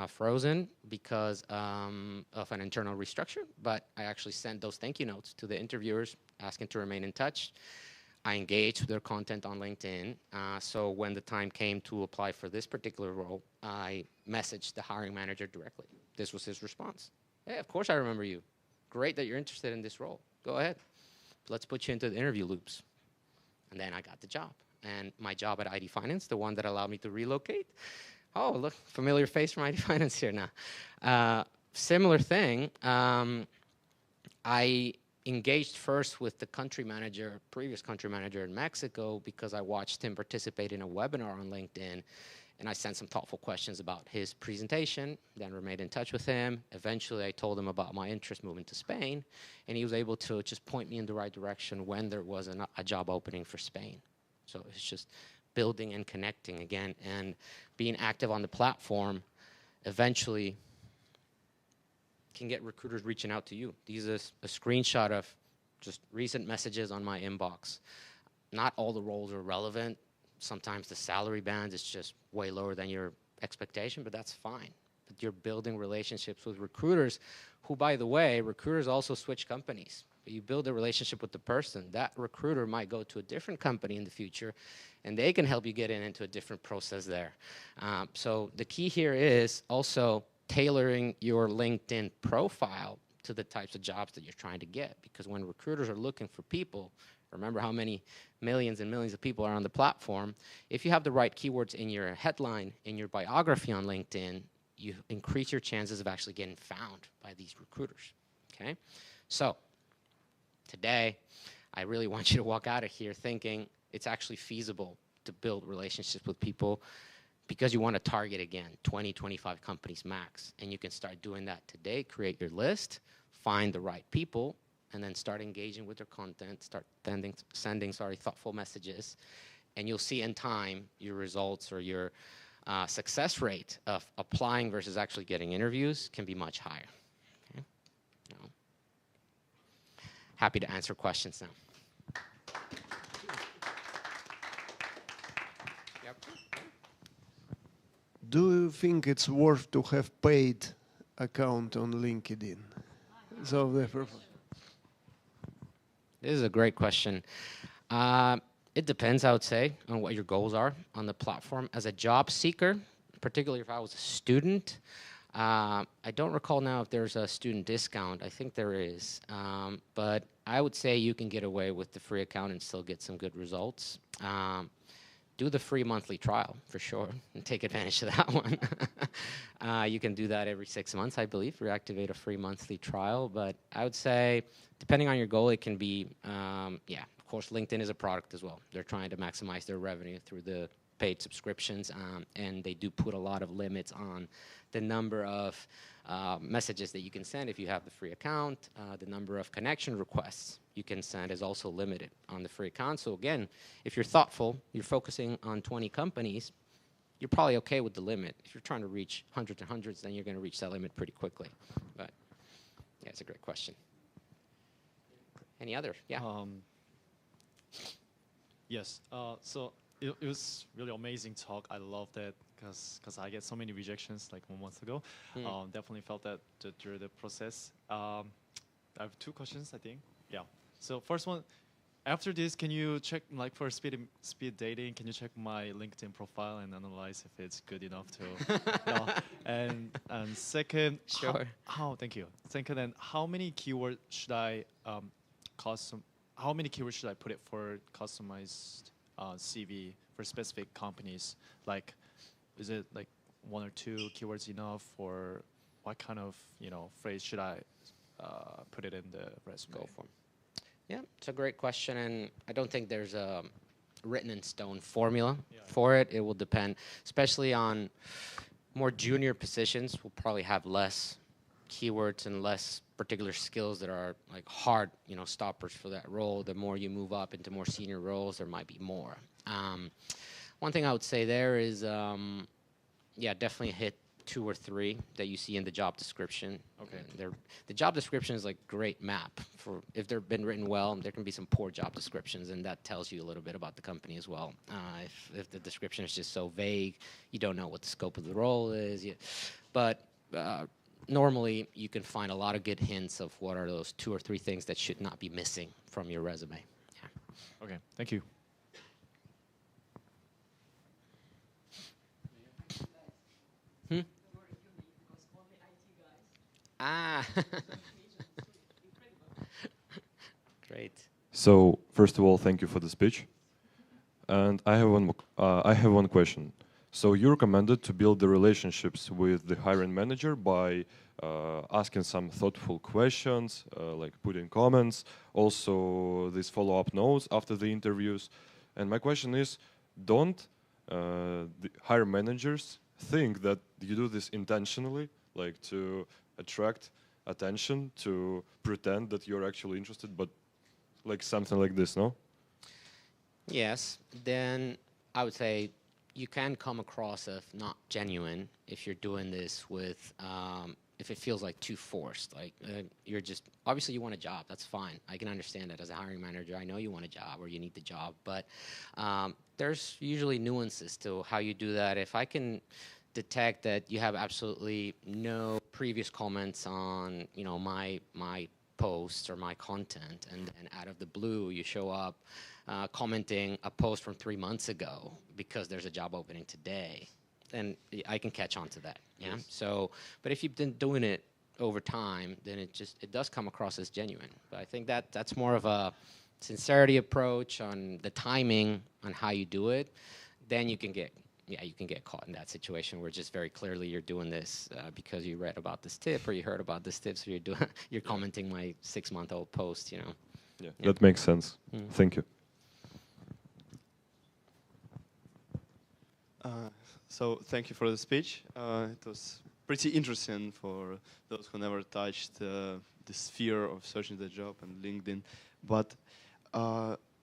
frozen because of an internal restructure. But I actually sent those thank you notes to the interviewers asking to remain in touch. I engaged with their content on LinkedIn. So when the time came to apply for this particular role, I messaged the hiring manager directly. This was his response. Hey, of course I remember you. Great that you're interested in this role. Go ahead. Let's put you into the interview loops. And then I got the job. And my job at ID Finance, the one that allowed me to relocate. Oh, look, familiar face from ID Finance here now. Similar thing. I engaged first with the previous country manager in Mexico, because I watched him participate in a webinar on LinkedIn. And I sent some thoughtful questions about his presentation, then remained in touch with him. Eventually, I told him about my interest moving to Spain, and he was able to just point me in the right direction when there was a job opening for Spain. So it's just building and connecting again, and being active on the platform eventually can get recruiters reaching out to you. These is a screenshot of just recent messages on my inbox. Not all the roles are relevant. Sometimes the salary band is just way lower than your expectation, but that's fine. But you're building relationships with recruiters who, by the way, recruiters also switch companies. But you build a relationship with the person. That recruiter might go to a different company in the future, and they can help you get into a different process there. So the key here is also tailoring your LinkedIn profile to the types of jobs that you're trying to get. Because when recruiters are looking for people, remember how many millions and millions of people are on the platform. If you have the right keywords in your headline, in your biography on LinkedIn, you increase your chances of actually getting found by these recruiters, okay? So today, I really want you to walk out of here thinking it's actually feasible to build relationships with people, because you want to target, again, 20, 25 companies max. And you can start doing that today. Create your list, find the right people, and then start engaging with their content, start sending thoughtful messages. And you'll see in time your results, or your success rate of applying versus actually getting interviews can be much higher. Okay? Happy to answer questions now. Yep. Do you think it's worth to have paid account on LinkedIn? So the This is a great question. It depends, I would say, on what your goals are on the platform. As a job seeker, particularly if I was a student, I don't recall now if there's a student discount. I think there is. But I would say you can get away with the free account and still get some good results. do the free monthly trial for sure and take advantage of that one. You can do that every 6 months, I believe, reactivate a free monthly trial. But I would say, depending on your goal, it can be, yeah, of course, LinkedIn is a product as well. They're trying to maximize their revenue through the paid subscriptions, and they do put a lot of limits on the number of messages that you can send if you have the free account. The number of connection requests you can send is also limited on the free account. So again, if you're thoughtful, you're focusing on 20 companies, you're probably okay with the limit. If you're trying to reach hundreds and hundreds, then you're going to reach that limit pretty quickly. But yeah, it's a great question. Any other? Yeah. Yes. So it was really amazing talk. I love that because I get so many rejections like 1 month ago. Definitely felt that during the process. I have 2 questions, I think. Yeah. So first one, after this, can you check, like for speed dating, can you check my LinkedIn profile and analyze if it's good enough to, and second, sure. Thank you. Second, and how many keywords should I how many keywords should I put it for customized CV for specific companies? Like, is it like 1 or 2 keywords enough, or what kind of phrase should I put it in the resume? Go for it. Yeah, it's a great question, and I don't think there's a written in stone formula for it. It will depend, especially on more junior positions. Will probably have less keywords and less particular skills that are like hard, stoppers for that role. The more you move up into more senior roles, there might be more. One thing I would say there is, yeah, definitely hit 2 or 3 that you see in the job description. Okay. The job description is like great map for if they've been written well. There can be some poor job descriptions, and that tells you a little bit about the company as well. If the description is just so vague, you don't know what the scope of the role is. But normally, you can find a lot of good hints of what are those 2 or 3 things that should not be missing from your resume. Yeah. Okay. Thank you. Great. So first of all, thank you for the speech, and I have one question. So you recommended to build the relationships with the hiring manager by asking some thoughtful questions, like putting comments, also these follow-up notes after the interviews. And my question is, don't the hiring managers think that you do this intentionally, like to attract attention, to pretend that you're actually interested, but like something like this, no? Yes, then I would say you can come across as not genuine if you're doing this with, if it feels like too forced. Like you're just, obviously you want a job, that's fine. I can understand that as a hiring manager. I know you want a job or you need the job, but there's usually nuances to how you do that. If I can detect that you have absolutely no previous comments on, my posts or my content, and out of the blue you show up commenting a post from 3 months ago because there's a job opening today, then I can catch on to that. Yeah. Yes. So, but if you've been doing it over time, then it does come across as genuine. But I think that's more of a sincerity approach on the timing on how you do it. Then you can get caught in that situation where just very clearly you're doing this because you read about this tip or you heard about this tip, so you're commenting my 6-month-old post, Yeah, that makes sense. Thank you. So thank you for the speech. It was pretty interesting for those who never touched the sphere of searching the job and LinkedIn. But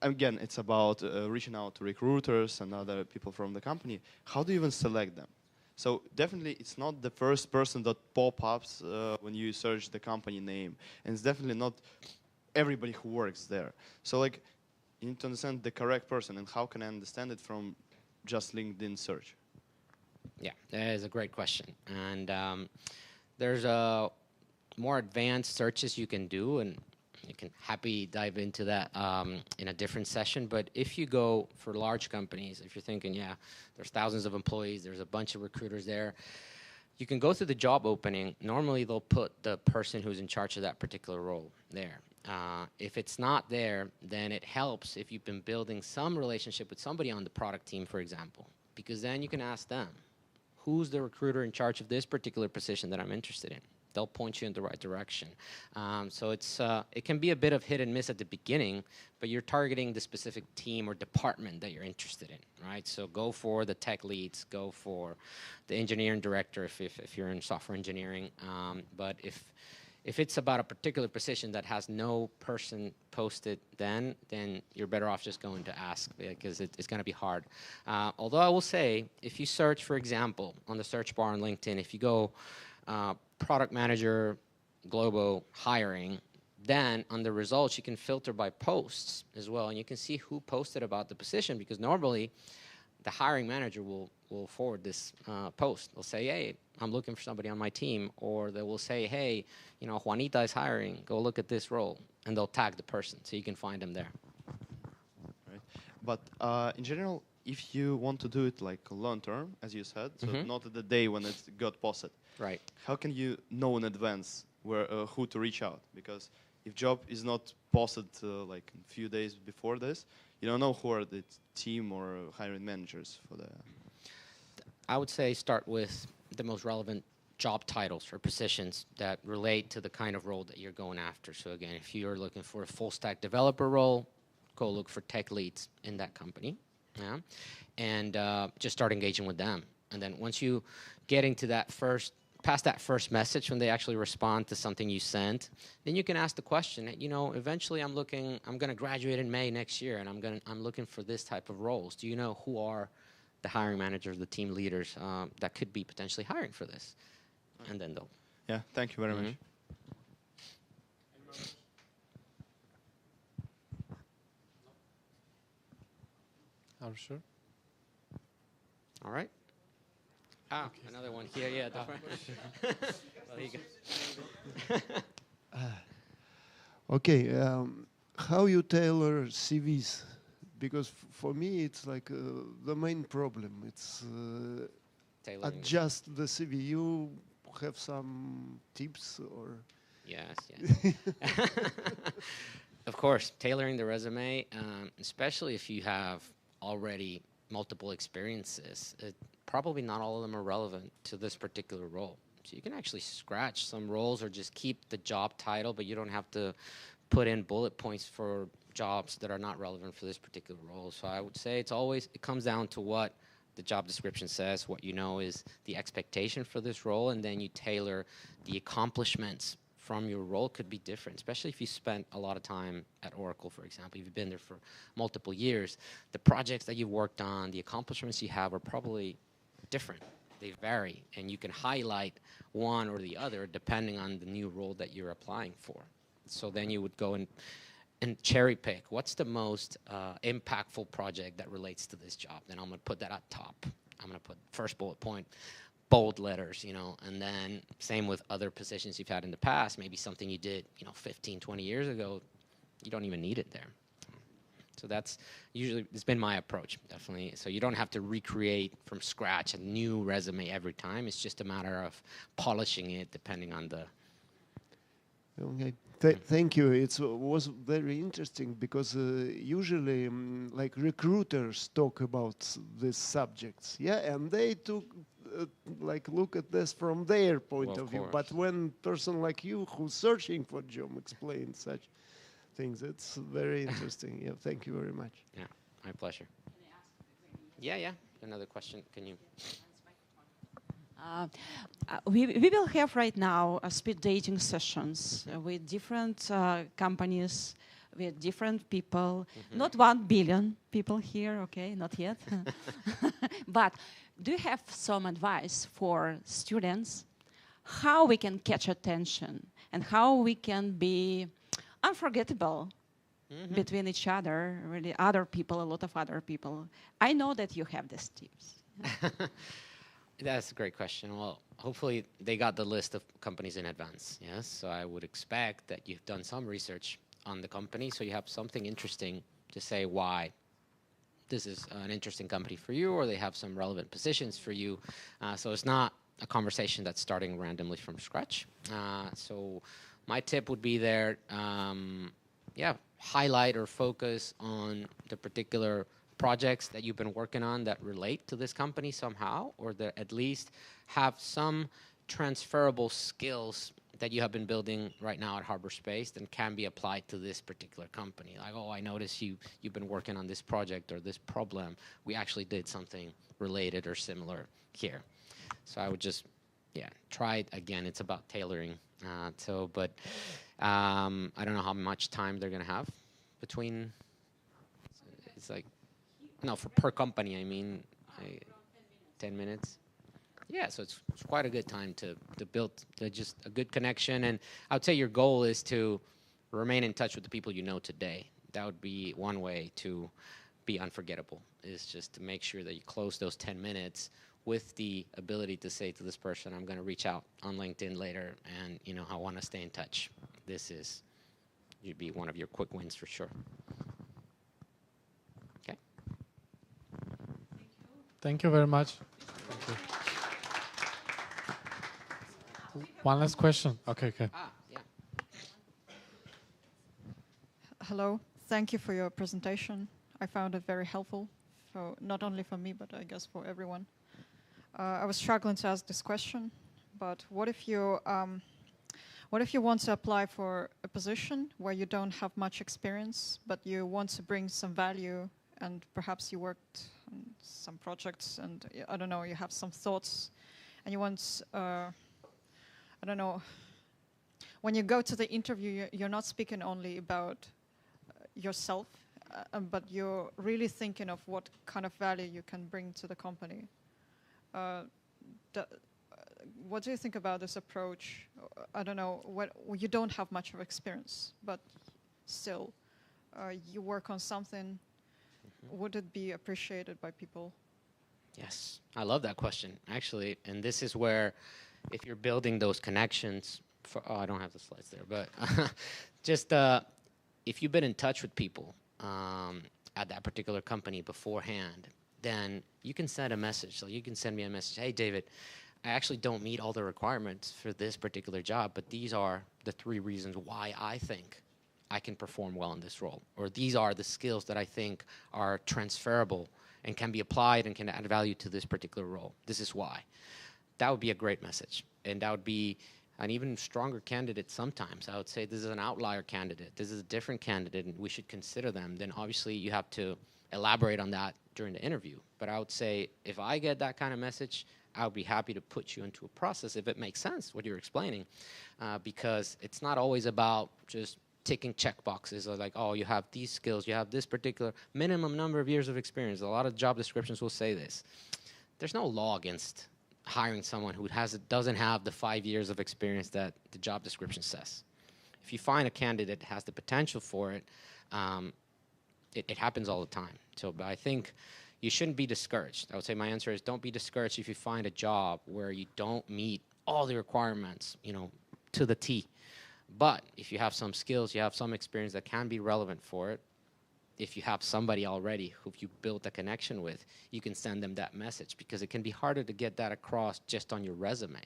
again, it's about reaching out to recruiters and other people from the company. How do you even select them? So definitely it's not the first person that pop-ups when you search the company name. And it's definitely not everybody who works there. So like, you need to understand the correct person, and how can I understand it from just LinkedIn search? Yeah, that is a great question. And there's more advanced searches you can do, and you can happily dive into that in a different session. But if you go for large companies, if you're thinking, yeah, there's thousands of employees, there's a bunch of recruiters there, you can go through the job opening. Normally, they'll put the person who's in charge of that particular role there. If it's not there, then it helps if you've been building some relationship with somebody on the product team, for example, because then you can ask them, who's the recruiter in charge of this particular position that I'm interested in? They'll point you in the right direction. So it can be a bit of hit and miss at the beginning, but you're targeting the specific team or department that you're interested in, right? So go for the tech leads, go for the engineering director if you're in software engineering. But if it's about a particular position that has no person posted then you're better off just going to ask, because it's going to be hard. Although I will say, if you search, for example, on the search bar on LinkedIn, if you go product manager, Globo, hiring, then on the results, you can filter by posts as well, and you can see who posted about the position, because normally the hiring manager will forward this post. They'll say, hey, I'm looking for somebody on my team, or they will say, hey, you know, Juanita is hiring, go look at this role, and they'll tag the person, so you can find them there. Right. But in general, if you want to do it like long term, as you said, so not the day when it got posted, right? How can you know in advance who to reach out? Because if job is not posted like a few days before this, you don't know who are the team or hiring managers for the. I would say start with the most relevant job titles or positions that relate to the kind of role that you're going after. So again, if you're looking for a full stack developer role, go look for tech leads in that company, yeah, and just start engaging with them. And then once you get into that past that first message, when they actually respond to something you sent, then you can ask the question, you know, eventually I'm going to graduate in May next year, and I'm looking for this type of roles. Do you know who are the hiring managers, the team leaders that could be potentially hiring for this? And then they'll. Yeah, thank you very much. Oh, sure. All right. Ah, okay. Another one here. Yeah, the front. Well, here you go. Okay, how you tailor CVs? Because for me, it's like the main problem. It's adjust the CV. You have some tips or? Yes. Of course, tailoring the resume, especially if you have already multiple experiences. Probably not all of them are relevant to this particular role. So you can actually scratch some roles or just keep the job title, but you don't have to put in bullet points for jobs that are not relevant for this particular role. So I would say it comes down to what the job description says, what you know is the expectation for this role, and then you tailor the accomplishments from your role could be different, especially if you spent a lot of time at Oracle, for example. If you've been there for multiple years, the projects that you've worked on, the accomplishments you have are probably different. They vary, and you can highlight one or the other depending on the new role that you're applying for. So then you would go and cherry pick what's the most impactful project that relates to this job. Then I'm going to put that at top. I'm going to put first bullet point, bold letters, you know, and then same with other positions you've had in the past, maybe something you did, 15, 20 years ago, you don't even need it there. So that's usually, it's been my approach, definitely. So you don't have to recreate from scratch a new resume every time. It's just a matter of polishing it depending on the... Okay. Thank you. It was very interesting because usually like recruiters talk about these subjects, yeah, and they took look at this from their point of view. But when person like you who's searching for job explains such things, it's very interesting. Yeah, thank you very much. Yeah, my pleasure. Yeah. Another question. Can you? We will have right now speed dating sessions with different companies, with different people. Not 1 billion people here, okay, not yet. But do you have some advice for students how we can catch attention and how we can be unforgettable between each other, really other people, a lot of other people? I know that you have these tips. That's a great question. Well, hopefully they got the list of companies in advance, yes? So I would expect that you've done some research on the company, so you have something interesting to say why this is an interesting company for you, or they have some relevant positions for you. So it's not a conversation that's starting randomly from scratch. So my tip would be there, yeah, highlight or focus on the particular projects that you've been working on that relate to this company somehow, or that at least have some transferable skills that you have been building right now at Harbour.Space that can be applied to this particular company. Like, oh, I noticed you've been working on this project or this problem. We actually did something related or similar here. So I would just, yeah, try it again. It's about tailoring. But I don't know how much time they're gonna have between. It's like, no, for per company. I mean, 10 minutes. Yeah, so it's quite a good time to build just a good connection. And I would say your goal is to remain in touch with the people you know today. That would be one way to be unforgettable, is just to make sure that you close those 10 minutes with the ability to say to this person, I'm going to reach out on LinkedIn later, and I want to stay in touch. You'd be one of your quick wins for sure. Okay. Thank you very much. One last question. Okay. Yeah. Hello. Thank you for your presentation. I found it very helpful, not only for me, but I guess for everyone. I was struggling to ask this question, but what if you want to apply for a position where you don't have much experience, but you want to bring some value, and perhaps you worked on some projects, and I don't know, you have some thoughts, and you want, I don't know, when you go to the interview, you're not speaking only about yourself, but you're really thinking of what kind of value you can bring to the company. What do you think about this approach? I don't know, you don't have much of experience, but still, you work on something. Would it be appreciated by people? Yes, I love that question, actually. And this is where, if you're building those connections, I don't have the slides there, but just if you've been in touch with people at that particular company beforehand, then you can send a message. So you can send me a message, hey, David, I actually don't meet all the requirements for this particular job, but these are the 3 reasons why I think I can perform well in this role. Or these are the skills that I think are transferable and can be applied and can add value to this particular role. This is why. That would be a great message. And that would be an even stronger candidate sometimes. I would say this is an outlier candidate. This is a different candidate, and we should consider them. Then obviously you have to elaborate on that during the interview. But I would say if I get that kind of message, I would be happy to put you into a process if it makes sense, what you're explaining. Because it's not always about just ticking check boxes or like, oh, you have these skills, you have this particular minimum number of years of experience. A lot of job descriptions will say this. There's no law against hiring someone who doesn't have the 5 years of experience that the job description says. If you find a candidate that has the potential for it, it happens all the time. So but I think you shouldn't be discouraged. I would say my answer is don't be discouraged if you find a job where you don't meet all the requirements, to the T. But if you have some skills, you have some experience that can be relevant for it, if you have somebody already who you built a connection with, you can send them that message, because it can be harder to get that across just on your resume,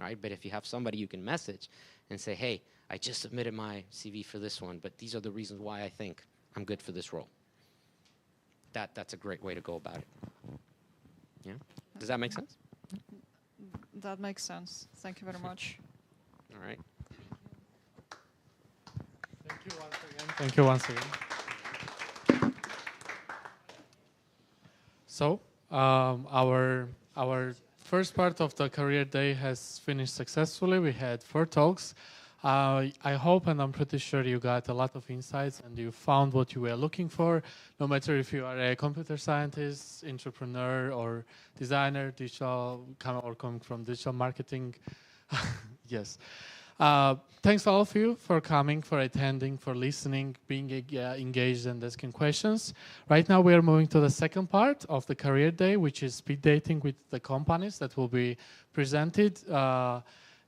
right? But if you have somebody you can message and say, hey, I just submitted my CV for this one, but these are the reasons why I think I'm good for this role. That's a great way to go about it. Yeah? Does that make sense? That makes sense. Thank you very much. All right. Thank you once again. Thank you once again. So our first part of the career day has finished successfully. We had 4 talks. I hope and I'm pretty sure you got a lot of insights and you found what you were looking for, no matter if you are a computer scientist, entrepreneur, or designer, digital, or coming from digital marketing. Yes. Thanks all of you for coming, for attending, for listening, being engaged and asking questions. Right now we are moving to the second part of the career day, which is speed dating with the companies that will be presented.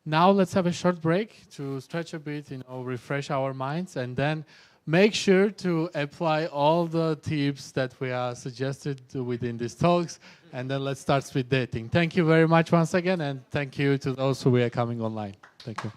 Now let's have a short break to stretch a bit, refresh our minds, and then make sure to apply all the tips that we are suggested within these talks And then let's start with dating. Thank you very much once again, and thank you to those who are coming online. Thank you.